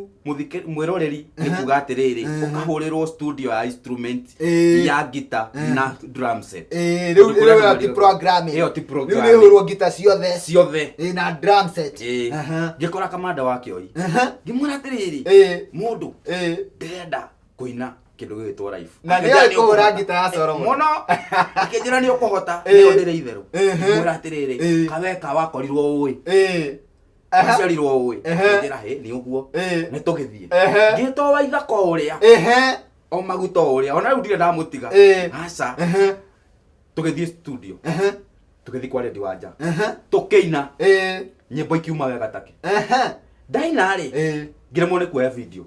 mwĩroreri nĩ kuga atĩrĩrĩ ũkahũrĩrwo studio ya instrument ya guitar na drum set rĩu ti programming ĩyo ti programming rĩu nĩ hũrwo guitar ciothe na drum set ngĩkora kamanda wa Kĩoi ngĩmwĩra atĩrĩrĩ mũndũ ndĩrenda kũina kĩndũ gĩgĩtwo live na nĩ kũhũra guitar ya Solomon mũno akĩnjĩra nĩ ũkũhota nĩyo ndĩrĩ itherũ ngĩmwĩra atĩrĩrĩ kaweka wakorirwo ũĩ aciarirwo ũĩ njĩra hĩ nĩ ũguo nĩ tũgĩthiĩ ngĩtwo wa ithaka ũrĩa o maguta ũrĩa ona rĩu ndirĩ ndamũtiga aca tũgĩthiĩ studio tũgĩthiĩ kwa redio wa nja tũkĩina nyĩmbo ikiuma wega take ndaina rĩ ngĩremwo nĩ kuoya video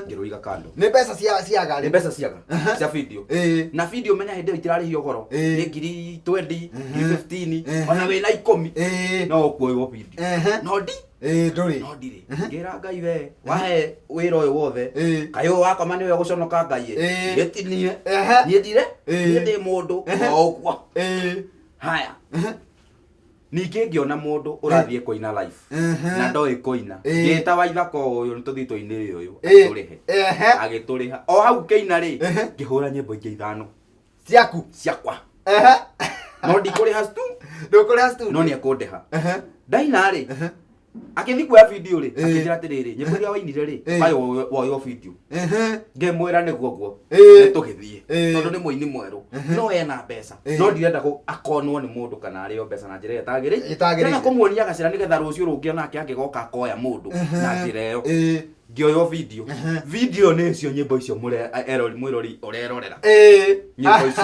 ngĩrũiga kando nĩ mbeca ciaga nĩ mbeca ciaga cia video na video menya hĩndĩ ĩyo itirarĩhio goro nĩ ngiri 20 ngiri 15 ona wĩna 10 no ũkuoywo video no ndũrĩ no ndirĩ ngĩra Ngai we wahe wĩra ũyũ wothe kaĩ ũyũ wakoma nĩwe gũconoka Ngai gĩtinie niĩ ndire niĩ ndĩ mũndũ o ũguo haya ningĩ ngĩona mũndũ ũrathiĩ kũina live na ndoĩ kũina ngĩta wa ithaka ũyũ nĩ tũthiĩ tũinĩre ũyũ agĩtũrĩha o hau kĩina rĩ ngĩhũra nyĩmbo ingĩ 5 ciakwa no ndikũrĩha stu no nĩ ekũndĩha ndaina rĩ akĩthi kuoya video rĩ akĩnjĩra atĩrĩrĩ nyĩmbo iria wainire rĩ bayo woywo video ngĩmwĩra nĩguo guo nĩ tũgĩthiĩ tondũ nĩ mũini mwerũ no ena mbeca no ndirenda akonwo nĩ mũndũ kana arĩo mbeca na njĩra ĩtagĩrĩire na kũmuonia gacĩra nĩgetha rũciũ rũngĩ onake angĩgoka akoya mũndũ na njĩra ĩyo ngĩoywo video nĩ cio nyĩmbo icio mwĩrori ũrerorera nyĩmbo icio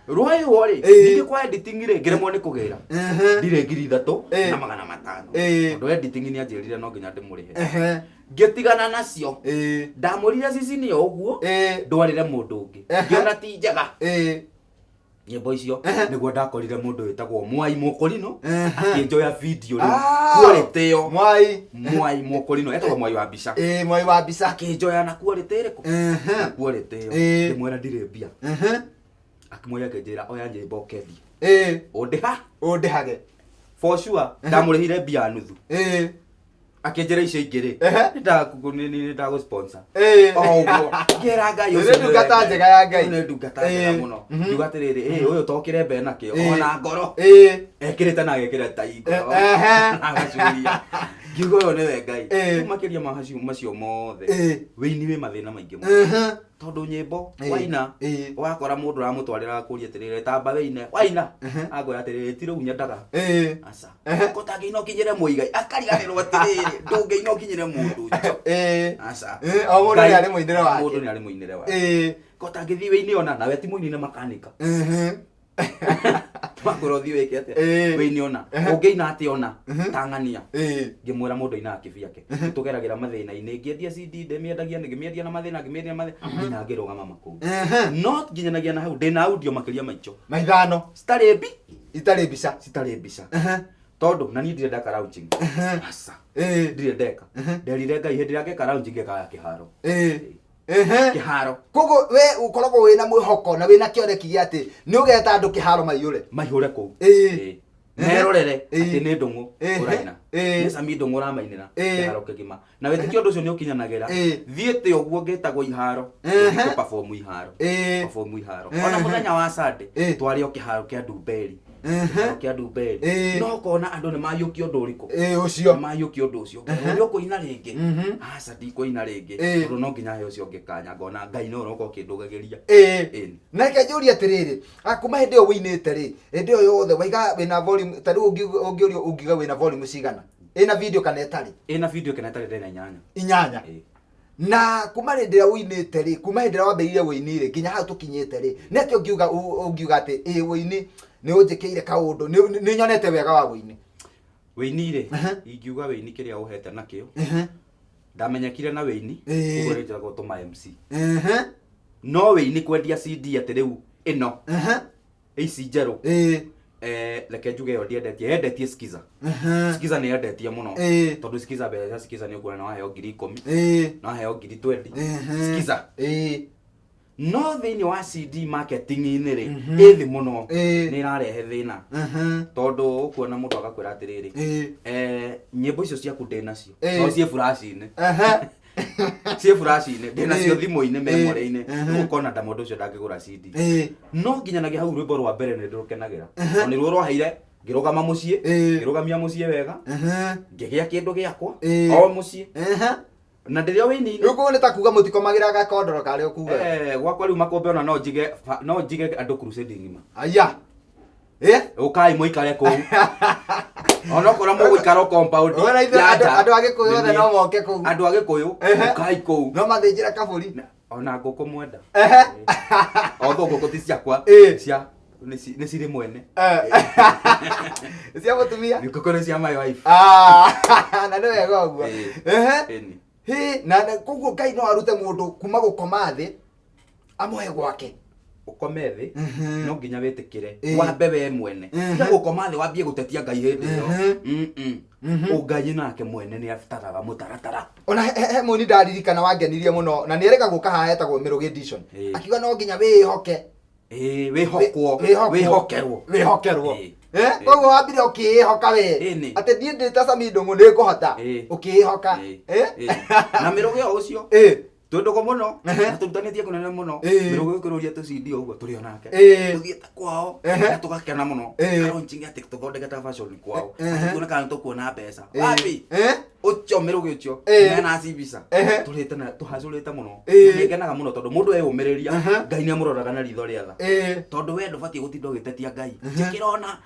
rwaĩrwo rĩ ningĩ kwa editing rĩ ngĩremwo nĩ kũgĩra ndirĩ ngiri 3 na 500 tondũ editing nĩ anjĩrire no nginya ndĩmũrĩhe ngĩtigana nacio ndamũrire cici o ũguo ndwarĩre mũndũ ũngĩ ngĩona ti njega nyĩmbo icio nĩguo ndakorire mũndũ wĩtagwo Mwai Mũkũrinũ akĩnjoya video rĩ quality yo Mwai Mũkũrinũ etagwo Mwai wa Mbica Mwai wa Mbica akĩnjoya na quality ĩrĩkũ quality yo ndĩmwĩra ndirĩ mbia akĩmwoya akĩnjĩra oya nyĩmbo kethi ũndĩhage for sure ndamũrĩhire mbia nuthu akĩnjĩra icio ingĩ rĩ nĩndagũ sponsor oguo ngĩra Ngai ũcio nĩ ndungata njega ya Ngai nĩ ndungata njega mũno ngiuga atĩrĩrĩ ũyũ tokĩre mbere nakĩo ona ngoro ekĩrĩte na agekĩra tai ngoro agacuria ngiuga ũyũ nĩwe Ngai makĩria macio mothe wĩini wĩ mathĩna maingĩ mũno tondũ nyĩmbo waina wakora mũndũ ũramũtwarĩra kũria atĩrĩrĩ tamba wĩine waina akwĩra atĩrĩrĩ ti rĩu nyendaga aca kũtangĩina ũkinyĩre mũigai akariganĩrwo atĩrĩrĩ ndũngĩina ũkinyĩre mũndũ aca o mũndũ nĩ arĩ mũinĩre wake mũndũ nĩ arĩ mũinĩre wake kũtangĩthiĩ wĩini ona nawe ti mũini nĩ makanika makoro thi weke ate we ni ona ungeina ati ona tangania ngimwira mundu ina kibiake tugeragira mathina ine ngiendia CD ndemiendagia ngimiendia na mathina ngimiendia na mathina ina ngirugama maku not nginyanagia na hau ndina audio makiria maicho maithano itari mbica tondu na ni ndire ndaka launching asa ndire ndeka nderire ngai hindi yake launching ngekaya kiharo kiharo kogo we ukoragwo wina mwihoko na wina kioneki gia ati ni ugeta andu kiharo maiyure ku merorere ati ni ndungu uraina ni sami ndungu ramainira kiharo kigima na wetikio ndu ucio ni ukinyanagira thiete oguo ngetagwo iharo perform iharo ona muthenya wa Sunday twari o kiharo kia Ndumberi kia Ndumberi no kona andu ni mayukio ndu uriku ucio mayukio ndu ucio uri okuina ringi aca ndikuina ringi tondu no nginya he ucio ngikanya ngona ngai no roko kindugagiria na kenjuria atiriri akuma hindi o winite ri hindi o yothe waiga wina volume tari ungiuria wina volume cigana ina video kana etari ndena inyanya na kuma rindira winite ri kuma hindira wambeire winire nginya hau tukinyite ri nete ungiuga ati wini ni unjikiire kaundu ni nyonete wega wa wini ingiuga wini kiria uhete nakio ndamenyekire na wini ugoreja gutuma MC no wini kwendia CD ati riu ino ici njeru leke njuge yo ndiendetie skiza ni endetie muno tondu skiza be skiza ni ukuona na heo 10,000 na heo 20,000 skiza no thini wa CD marketing inire ithi muno ni rarehe thina tondu ukuona mundu agakwira atiriri nyimbo icio ciaku ndinacio no cie flash ine ndinacio thimo-ine memory-ine ukona nda mundu ucio ndangigura CD no nginyanagia hau rwimbo rwa mbere ni ndurukenagira oni ruo rwahire ngirugama mucie ngirugamia mucie wega ngigia kindu giakwa o mucie na ndirio wini ruko ni takuga mutikomagira gakondoro kare okuga gwakwa riu makombe ona no njige andu crusade ngima aya ukai muikare ku ona kora muguikara compound andu agikuyu othe no moke ku andu agikuyu ukai ku no mathinjira kaburi ona nguku mwenda otho nguku ti ciakwa cia ni ciri mwene cia mutumia ni nguku ni cia my wife na no wega uguo na koguo Ngai no arute mundu kuma gukoma thi amohe gwake ukome thi no nginya witikire wambe we mwene na gukoma thi wambie gutetia Ngai hindi yo Ngai nake mwene ni aftaraga mutaratara ona he muni ndaririkana wangenirie muno na niereka guka haha etagwo Mirugi edition akiuga no nginya wihoke wihokerwo koguo wambire ukihoka we ati ndie ndita Sami Ndungu ni kuhota ukihoka na Mirugi ucio tundugo muno tutanitie kunene muno Mirugi kururia tu CD uguo turi onake tuthiete kwao tugakena muno launching ati tuthondeke ta fashion kwao tuona kana tukuona mbeca wapi ucio Mirugi ucio mena cibisa turite na tuhacurite muno ngenaga muno tondu mundu eyumiriria Ngai ni amuroraga na ritho riatha tondu we ndubatie gutinda ugitetia Ngai kirona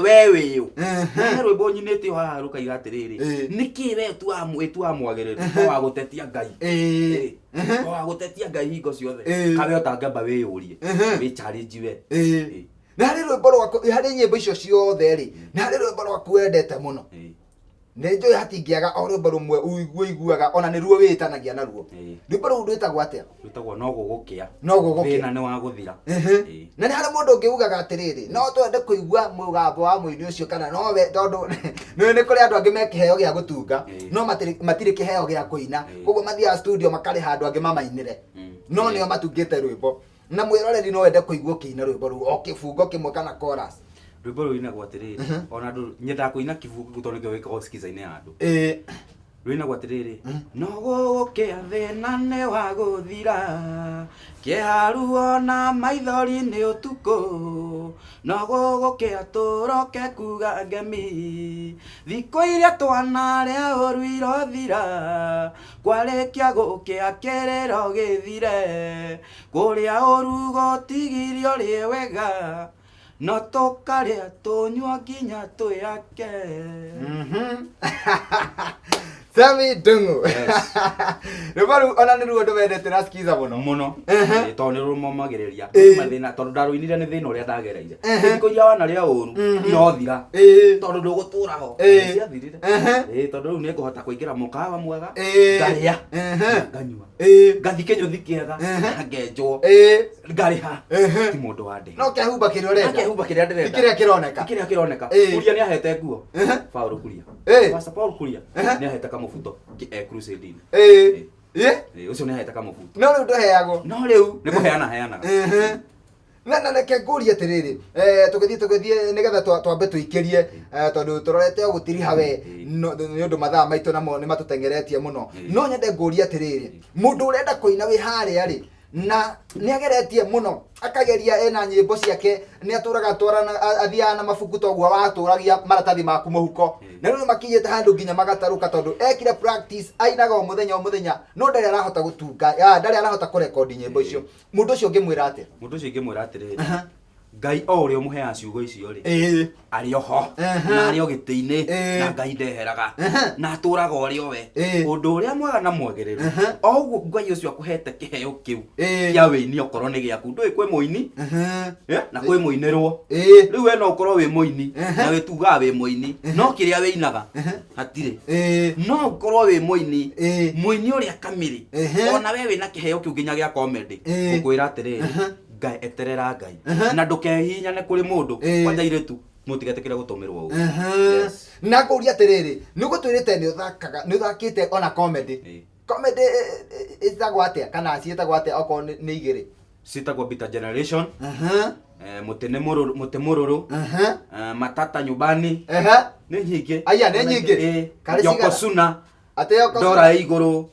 we wiu we rwimbo nyinite haha rukaiga atiriri niki we tu amwagiriru wa gutetia Ngai wa gutetia Ngai hingo ciothe kawe otangamba wiyurie wi challenge we na hari rwimbo rwaku hari nyimbo icio ciothe ri na hari rwimbo rwaku wendete muno nenjo hatingiaga o rwimbo rumwe uiguaga ona ni ruo witanagia naruo rwimbo ru rwitagwo atia rwitagwo no gugukia thina ni wa guthira na ni hari mundu ungiugaga atiriri no twende kuigua mugambo wa muini ucio kana no we tondu ni kuri andu angi mekiheo gia gutunga no matiri kiheo gia kuina koguo mathia studio makari handu angi mamainire no nio matungite rwimbo na mwiroreri no wende kuigua kiina rwimbo ru o kibungo kimwe kana chorus rwimbo ruinagwo atiriri ona andu nyenda kuina kibungo tondu ndio wikaga skiza-ini andu ruinagwo atiriri no gugukia thina ni wa guthira kiharu ona maithori ni utuku no gugukia turoke kuga ngemi thiko iria twanaria uru irothira kwarikia gukia kiriro githire kuria urugo tigirio ri wega no tokaria tunywa nginya tuyake Sami Ndung'u. Rĩu ona nĩ ruo ndũmendete na skiza mũno. Tondũ nĩ rũmomagĩrĩria. Mathĩna tondũ ndaruinire nĩ thĩna ũrĩa ndagereire. Thikũ iria wanarĩa ũru inothira. Tondũ ndũgũtũra ho. Ciathirire. Tondũ rĩu nĩ ngũhota kũingĩra mũkawa mwega. Ngarĩa. Nganyua. Ngathi kĩnyũthi kĩega. Ngenjwo. Ngarĩha. Ti mũndũ wa ndĩ. No kĩhumba kĩrĩa ũrenda. Kĩhumba kĩrĩa ndĩrenda. Kĩrĩa kĩroneka. Kĩrĩa kĩroneka. Kuria nĩ ahete nguo. Paul Kuria. Pastor Paul Kuria nĩ ahete kamubuto crusade-inĩ. Ucio nĩ ahete kamubuto. No rĩu ndũheagwo. No rĩu nĩ kũheanaga. Na reke ngũrie atĩrĩrĩ, tũgĩthiĩ nĩgetha twambe tũikĩrie tondũ tũrorete o gũtiriha we nĩ ũndũ mathaa maitũ namo nĩ matũtengeretie mũno. No nyende ngũrie atĩrĩrĩ, mũndũ ũrenda kũina wĩ harĩa rĩ na nĩ ageretie mũno akageria ena nyĩmbo ciake nĩ atũraga twarana athiaga na mabuku toguo watũragia maratathi maku mũhuko na rĩu makinyĩte handũ nginya magatarũka tondũ ekire practice ainaga o mũthenya no ndarĩ arahota gũtunga ndarĩ arahota kũrekondi nyĩmbo icio. Mũndũ ũcio ũngĩmwĩra atĩa? Mũndũ ũcio ũngĩmwĩra atĩrĩrĩ, Ngai o ũrĩa ũmũheaga ciugo icio rĩ arĩ oho na arĩ o gĩtĩ-inĩ na Ngai ndeheraga na atũraga ũrĩa we ũndũ ũrĩa mwega na mwagĩrĩru o ũguo Ngai ũcio akũhete kĩheo kĩu kĩa wĩini okorwo nĩ gĩaku ndũĩ kwĩ mũini na kwĩ mũinĩrwo rĩu we no ũkorwo wĩ mũini na wĩtugaga wĩ mũini no kĩrĩa wĩinaga hatirĩ no ũkorwo wĩ mũini mũini ũrĩa kamĩrĩ ona we wĩna kĩheo kĩu nginya gĩa comedy ũkwĩra atĩrĩrĩ Ngai eterera Ngai na ndũkehihinyane kũrĩ mũndũ kwanja irĩtu mũtigetĩkĩre gũtũmĩrwo ũguo. Na ngũria atĩrĩrĩ nĩ gũtwĩrĩte nĩ ũthakĩte ona comedy ĩtagwo atĩa kana ciĩtagwo atĩa okorwo nĩ igĩrĩ? Ciĩtagwo Bitter Generation, mũtĩ mũrũrũ, matata nyumbani, nĩ nyingĩ. Aya nĩ nyingĩ. Yoko Suna, Dora igũrũ,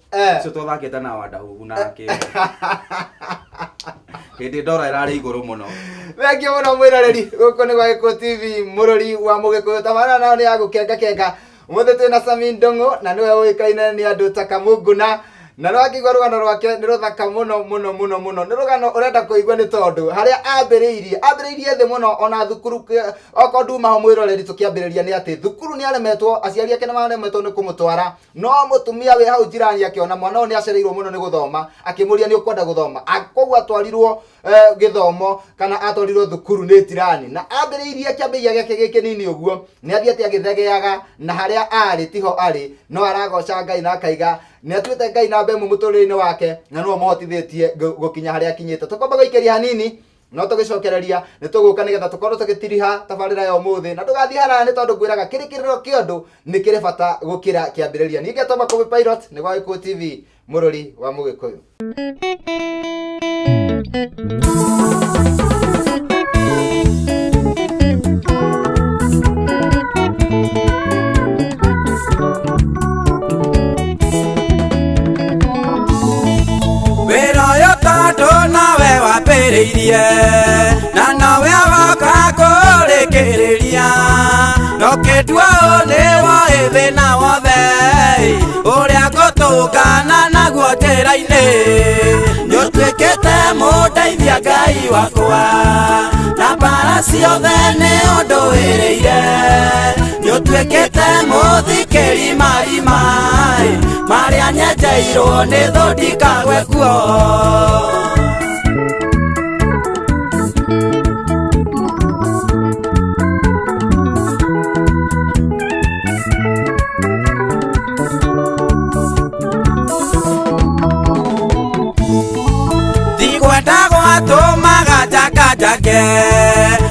cio tũthakĩte na Wadahugu nake. Hĩndĩ Dora ĩrarĩ igũrũ mũno. Thengiũ mũno mwĩroreri, gũkũ nĩ gwa Gĩkũyũ TV mũrori wa Mũgĩkũyũ tamana nao nĩ ya gũkenga. Ũmũthĩ twĩna Sami Ndung'u na nĩwe ũĩkaine nĩ andũ ta Kamunguna na nĩ wakĩigua rũgano rwake nĩ rũthaka mũno. Nĩ rũgano ũrenda kũigua nĩ tondũ harĩa ambĩrĩirie thĩ mũno ona thukuru okorwo nduma ho mwĩroreri tũkĩambĩrĩria nĩ atĩ thukuru nĩ aremetwo aciari ake nĩ maremetwo nĩ kũmũtwara no mũtumia wĩ hau njirani akĩona mwana ũyũ nĩ acereirwo mũno nĩ gũthoma akĩmũria nĩ ũkwenda gũthoma koguo atwarirwo gĩthomo kana atwarirwo thukuru nĩ tirani na ambĩrĩirie kĩambĩrĩria gĩake gĩkĩ nĩnĩ ũguo nĩ athiĩte agĩthegeaga na harĩa arĩ tiho arĩ no aragoca Ngai na akaiga nĩ atuĩte Ngai na mbemũ mũtũrĩre-inĩ wake na no mũhotithĩtie gũkinya harĩa akinyĩte. Tũkomba gũikĩria hanini no tũgĩcokereria nĩ tũgũka nĩgetha tũkorwo tũgĩtiriha tabarĩra ya ũmũthĩ na ndũgathiĩ haraya nĩ tondũ ngwĩraga kĩrĩkĩrĩro kĩa ũndũ nĩ kĩrĩ bata gũkĩra kĩambĩrĩria. Niĩ ngetwo Makubi Pilot nĩ gwa Gĩkũyũ TV mũrori wa Mũgĩkũyũ. Nawe wambĩrĩirie na nawe woka kũrĩkĩrĩria no kĩndua nĩ woĩ thĩna wothe ũrĩa ngũtũngana naguo njĩra-inĩ nĩ ũtuĩkĩte mũndeithia Ngai wakwa na mbara ciothe nĩ ũndũĩrĩire nĩ ũtuĩkĩte mũthikĩri marima marĩa nyenjeirwo nĩ thũ ndikagwe kuo. Tũmaga jakajake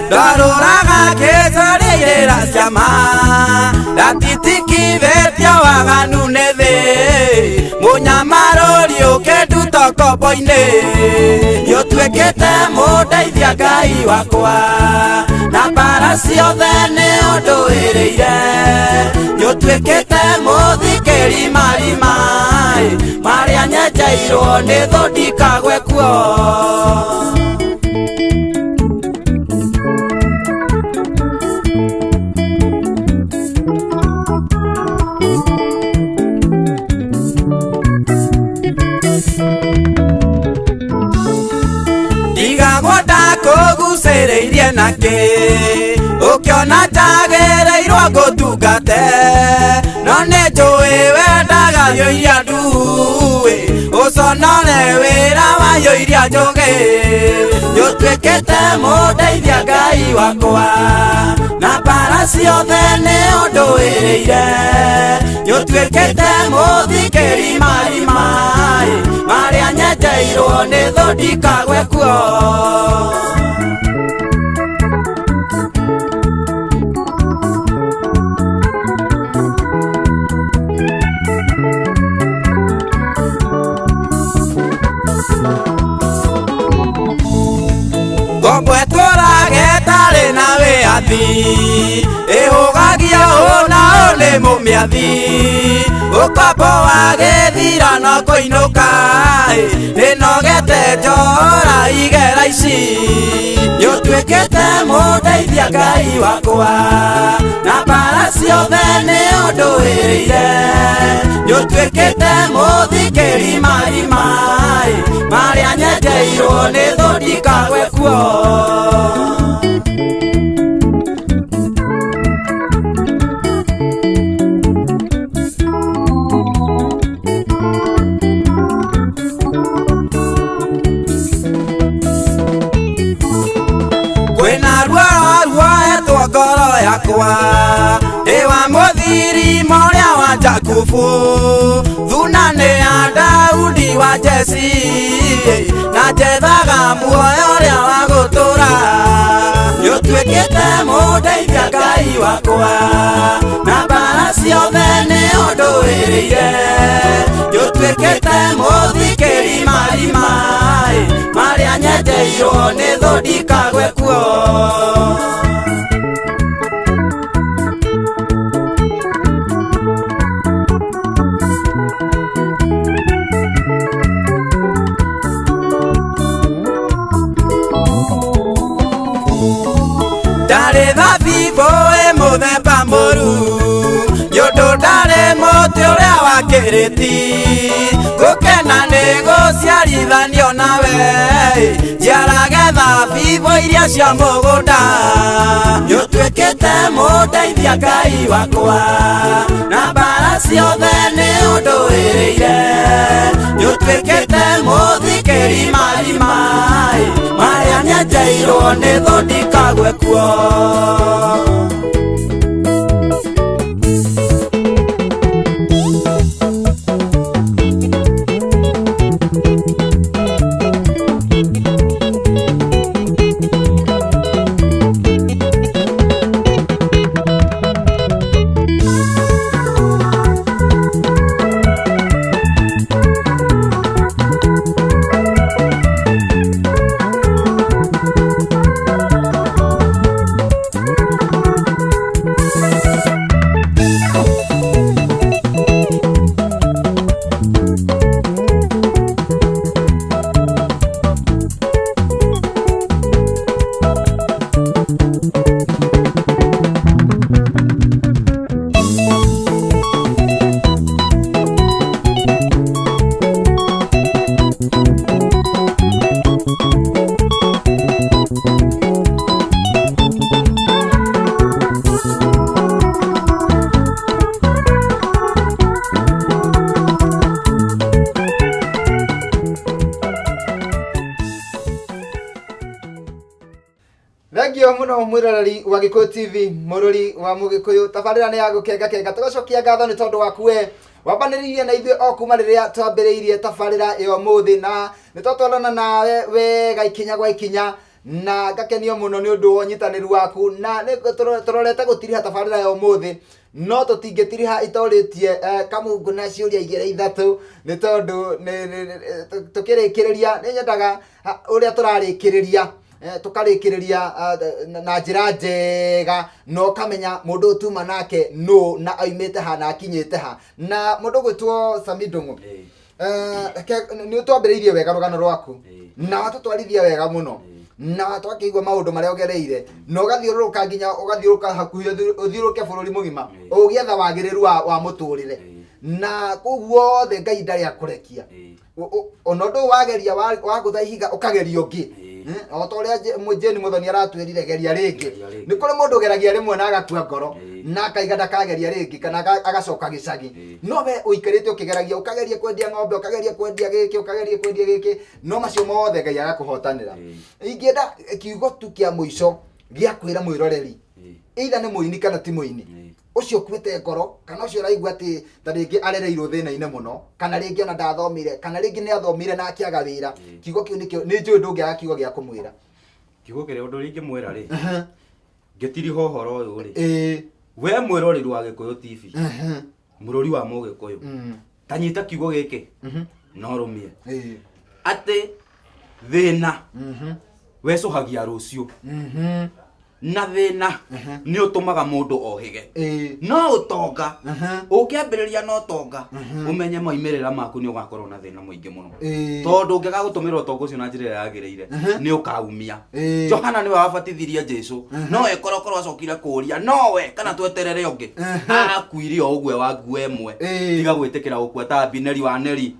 ndarũraga kĩcarĩrĩra ciama ndatitikithĩtio waganu nĩ thĩ mũnyamarũri ũkĩnduto kombo-inĩ nĩũtuĩkĩte mũndeithia Ngai wakwa na mbara ciothe nĩ ũndũĩrĩire nĩũtuĩkĩte mũthikĩri marima marĩa nyenjeirwo nĩ thũ ndikagwe kuo. Kũgucĩrĩirie nakĩ ũkĩona njagĩrĩirwo ngũtungate no nĩ njũĩ wendaga yo iria duwe usonore wira wa yo iria joge yo twekete mudeithia Ngai wakwa na para ciothe ni unduirire yo twekete muthikiri marimai maria nyenjeirwo ni thondikagwe kuo Gobwetora getare nawe athi ehogagia ona ole mumiathi ukabo wagethira no koinuka ninogete njora igera ici yotwekete mudeithia Ngai wakwa na bara ciothe ni unduirire yotwekete muthikiri marimai maria nyenjeirwo ni thondikagwe kuo ngoro yakwa ewa muthiri moria wa Jakubu thunane ya Daudi wa Jesi na jethaga muoyo uria wa gutura yotwekete mudeithia Ngai wakwa na bara ciothe ni unduirire yotwekete muthikiri marimai maria nyenjeirwo ni thondikagwe kuo Dare da vivo e muthemba muru yondo dare muti uria wakiriti gukena ni guciarithanio nawe jiaragetha vivo iria cia mugunda yotwekete mudeithia Ngai wakwa na bara ciothe ni unduirire yotwekete muthikiri marimai maria nyenjeirwo ni thondikagwe kuo Thengio muno mwiroreri wa Gikuyu TV murori wa Mugikuyu tabarira ni ya gukenga kenga tugacokia ngatho ni tondu waku we wambaniririe na ithuĩ o kuma rĩrĩa twambĩrĩirie tabarĩra ĩyo mũthĩ na nĩtwatwarana nawe wega ikinya gwa ikinya na ngakenio mũno nĩ ũndũ wa ũnyitanĩru waku na tũrorete gũtiriha tabarĩra ya ũmũthĩ no tũtingĩtiriha itorĩtie Kamungu na ciũria igĩrĩ ithatũ nĩ tondũ tũkĩrĩkĩrĩria nĩ nyendaga ũrĩa tũrarĩkĩrĩria tukarĩkĩrĩria na njĩra njega no kamenya mũndũ ũtuma nake no na aimĩte ha na akinyĩte ha na mũndũ gwĩtwo Sami Ndung'u nĩ twambĩrĩirie wega rũgano rwaku na watũtwarithia wega mũno na twakĩigua maũndũ marĩa ũgereire na ũgathiũrũrũka nginya ũgathiũrũka hakuhĩ ũthiũrũke bũrũri mũgima ũgĩetha wagĩrĩru wa mũtũrĩre na koguo Ngai ndarĩ akũrekia ona ũndũ wageria wa gũtha ihiga ũkageria ũngĩ o to ria Jane Muthoni aratwirire geria ringi ni kuri mundu geragia rimwe na agakua ngoro na akaiga ndakageria ringi kana agacoka gicagi no we uikarite ukigeragia ukageria kwendia ng'ombe ukageria kwendia giki ukageria kwendia giki no macio mothe Ngai agakuhotanira ingienda kiugo tu kia muico gia kwira mwiroreri either ni muini kana ti muini ucio kwite ngoro kana ucio raigua ati ta ringi arereirwo thina-ine muno kana ringi ona ndathomire kana ringi ni athomire na akiaga wira kiugo kiu nikio ni njui ndungiaga kiugo gia kumwira kiugo kiria undu ringi mwira ri ngitiri hohoro uyu ri we mwiroreri wa Gikuyu TV murori wa Mugikuyu tanyita kiugo giki no rumie ati thina wecuhagia rucio na thina ni utumaga mundu ohige no utonga ukiambiriria no tonga umenye maimirira maku ni ugakorwo na thina muingi muno tondu ungiga gutumira utonga ucio na njira yagireire ni ukaumia Johana ni wabatithirie Jesu no ekorokoro acokire kuria no we kana tweterere ungi akuire o ugwe wa ngu emwe tiga gwitikira gukua ta bineri wa neri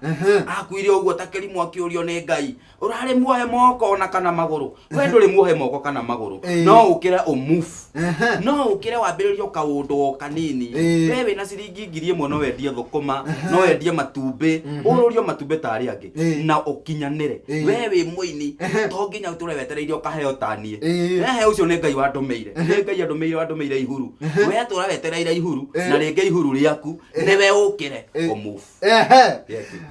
akuire ugwo ta kirimu akiurio ni Ngai urari muohe moko na kana maguru we nduri muohe moko kana maguru no ukire o move no ukire wambiririo kaundu kanini wewe na ciringi 1000 no wendie thukuma no wendie matumbi ururio matumbi tari angi na ukinyanire wewe muini to nginya uture wetereirio kaheo tanie ehe ucio ni Ngai wandumeire ni Ngai andumeire ihuru we atura wetereire ihuru na ringi ihuru riaku niwe ukire o move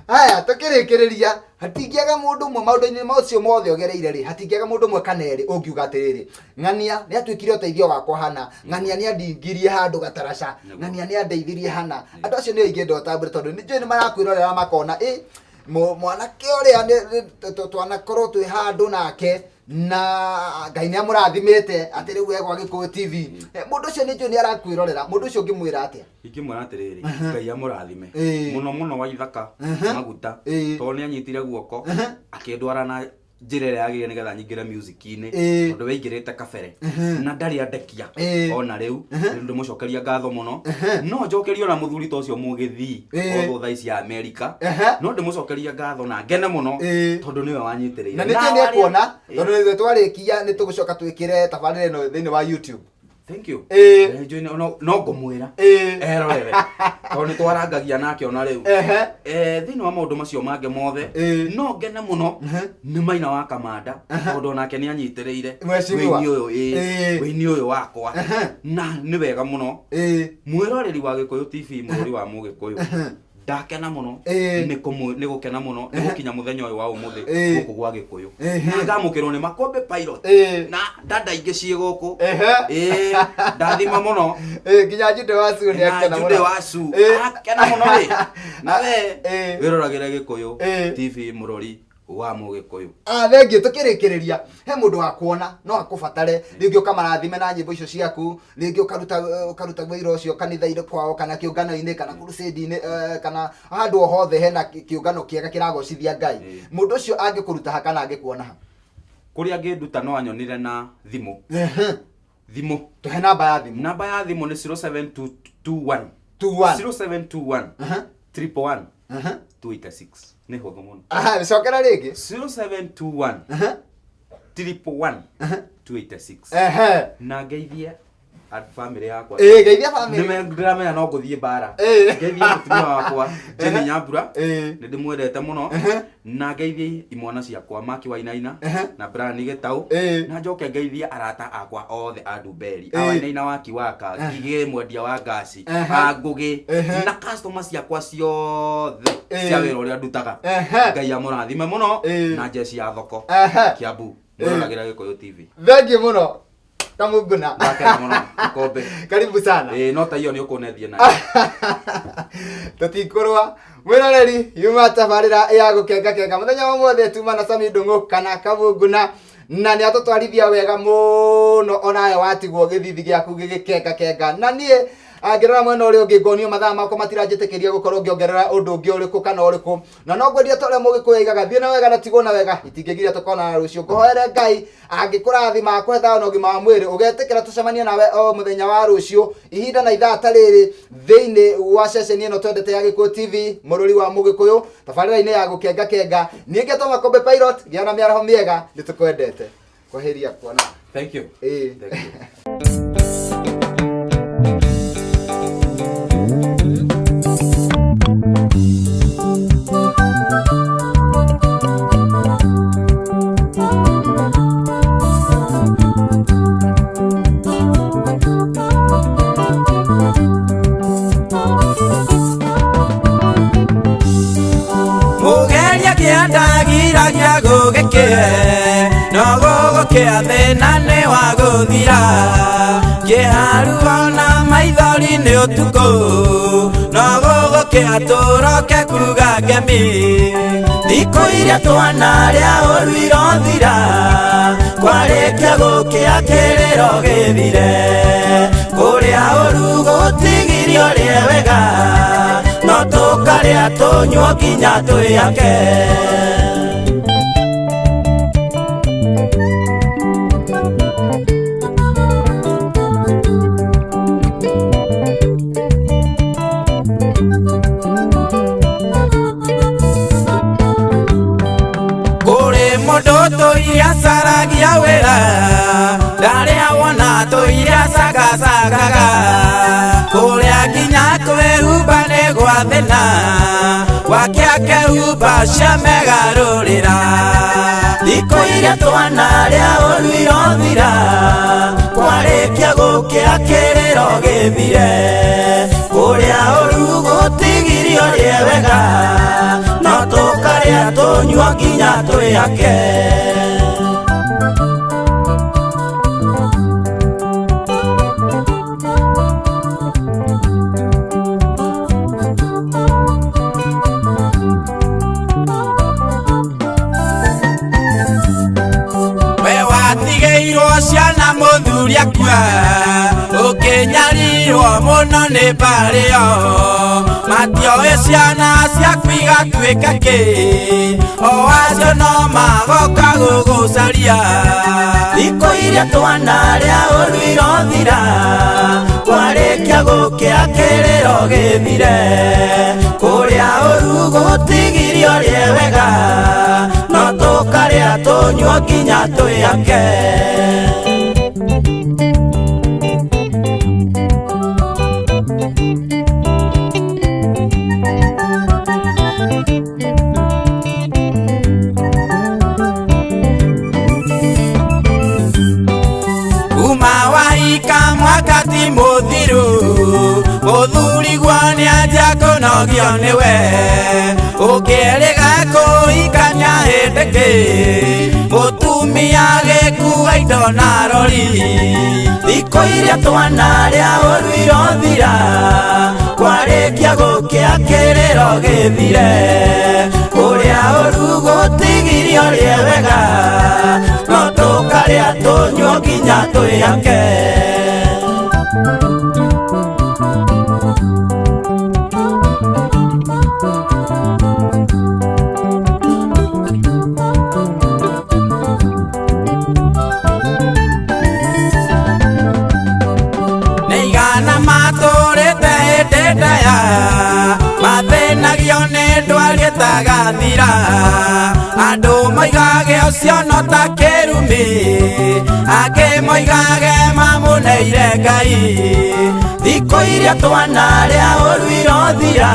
haya tukirikiriria hatingiaga mundu mwe maundu-ini macio mothe ogereire ri hatingiaga mundu mwe kaneri ungiuga atiriri ng'ania ni atwikire uteithio wakwa hana ng'ania ni andingirie handu gataraca ng'ania ni andeithirie hana andu acio ni aingĩ ndotambire tondu ni njui ni marakwirorera makona mwanake uria twanakorwo twi handu nake na Ngai ni amurathimite ati riu egwa Gikuyu TV mundu ucio ni njui ni arakwirorera mundu ucio ngimwira atia ingimwira atiriri Ngai amurathime muno wa ithaka maguta to ni anyitire guoko akindwara na njira ria yagire nigetha nyingire music-ini tondu weingirite kabere na ndari andekia ona riu ndu mucokeria ngatho muno no njokerio na muthuri to cio mugithii otho thaa ici ya America no ndimucokeria ngatho na ngene muno tondu niwe wanyitiriire na nĩ kuona tondu nĩ twarikia nĩ tugucoka twikire tabarĩra ĩno thĩinĩ wa YouTube. Thank you. No ngomwira erorere tondu twarangagia nake ona riu thiini wa maundu macio mange mothe no ngene muno ni Maina wa Kamanda tondu nake ni anyitiriire wini uyu wakwa na ni wega muno mwiroreri wa Gikuyu TV murori wa Mugikuyu ndakena muno ni gukena muno ni gukinya muthenya uyu wa umuthi guku gwa Gikuyu na ngamukirwo ni Makombe Pilot na dada ingi cie guku ndathima muno nginya Jude Wasu ni akena muno Jude Wasu akena muno na we wiroragire Gikuyu TV murori wa Mugikuyu thengiũ tukirikiriria he mundu wa kuona no akubatare ringi ukamarathime na nyimbo icio ciaku ringi ukaruta wira ucio kanitha-ini kwao kana kiungano-ini kana crusade-ini kana handu o hothe hena kiungano kiega kiragocithia Ngai mundu ucio angikuruta ha kana angikuona ha kuria nginduta no anyonire na thimu tuhe namba ya thimu ni 0721 286 ni huthu muno cokera ringi 0721 286 na ngeithie family yakwa ngeithia family ndiramenya no nguthie bara ngeithie mutumia wakwa Jenny Nyambura ni ndimwendete muno na ngeithie imwana ciakwa Maki Wainaina na Brian Gitau na njoke ngeithie arata akwa othe Anduberi Wainaina wa Kiwaka Ngige mwendia wa ngasi Ngugi na customers ciakwa ciothe cia wira uria ndutaga Ngai amurathime muno na jeci ya thoko Kiambu mwiragira Gikuyu TV thengiũ muno Kamunguna muno Kombe karibu sana no ta iyo ni ukunethie na tutikurwa mwiroreri yuma tabarĩra ya gukenga muthenya wa mothe tuma na Sami Ndung'u kana Kamunguna na ni atutwarithia wega muno onawe watigwo githithi giaku gigikenga na nie Angirora mwena uri ungi ngonio mathaa makwa matiranjitikiria gukorwo ngiongerera undu ungi uriku kana uriku na no ngwendia tole mugikuya igaga thie na wega na tigwo na wega itingigiria tukona rucio nguhoere Ngai angikurathima kwetha no gima wa mwiri ugetikira tucemanie nawe o muthenya wa rucio ihinda na ithaa tariri thiini wa session ino twendete ya Gikuyu TV mururi wa mugikuyu tabarira-ini ya gukenga kenga ningetwo Makombe Pilot giana miaraho miega nitukwendete kwaheria kuona. Thank you. Thank you. Ndagiragia gugeke no gugukea thina ni wa guthira kiharu ona maithori ni utuku no gugukea turoke kuga ngemi thikũ iria twanaria ũru irothira kwarĩkia gũkĩa kĩrĩro gĩthire kũrĩa ũru gũtigirio rĩ wega no tũkarĩa tũnyuo nginya twĩake. Toiria saragia wera daria wona toiria saga sagaga kuria ginya kwehuba ne gwathena wakia kehuba shamegarurira thikũ iria twanaria ũru irothira kwarĩkia gũkĩa kĩrĩro gĩthire kũrĩa ũru gũtigirio rĩ wega no tũkarĩa tũnyuo nginya twĩake. Ciana mũthuri akua ũkĩnyarirwo mũno nĩ mbarĩo matioĩ ciana ciaku igatuĩka kĩ o acio no magoka gũgũcaria thikũ iria twanaria ũru irothira kwarĩkia gũkĩa kĩrĩro gĩthire kũrĩa ũru gũtigirio rĩ wega no tũkarĩa tũnyuo nginya twĩake. Mwakati muthiru muthuri gwane aja kunogio niwe ukĩrĩga kũikania hĩndĩkĩ mũtumia gĩkua indo na rori thikũ iria twanaria ũru irothira kwarĩkia gũkĩa kĩrĩro gĩthire kũrĩa ũru gũtigirio rĩ wega no tũkarĩa tũnyuo nginya twĩake. Mathĩnagio nĩ ndwari ĩtagathira andũ moigage ũcio no ta kĩrumi angĩ moigage mamũneire Ngai thikũ iria twanaria ũru irothira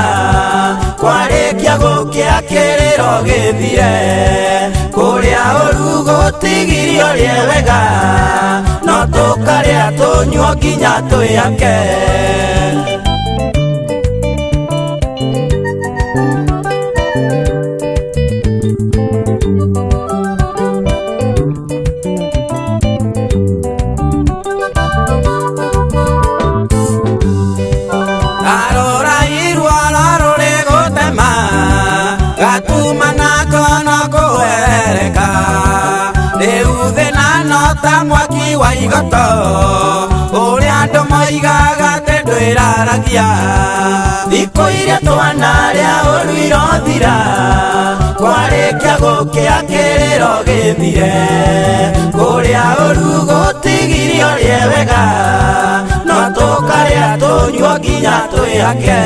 kwarĩkia gũkĩa kĩrĩro gĩthire kũrĩa ũru gũtigirio rĩ wega no tũkarĩa tũnyuo nginya twĩake. Ta mwaki wa igoto uria andu moigaga atĩ twiraragia thikũ iria twanarĩa ũru irothira kwarĩkia gũkĩa kĩrĩro gĩthire kũrĩa ũru gũtigirio rĩe wega no tũkarĩa tũnyua nginya twĩhake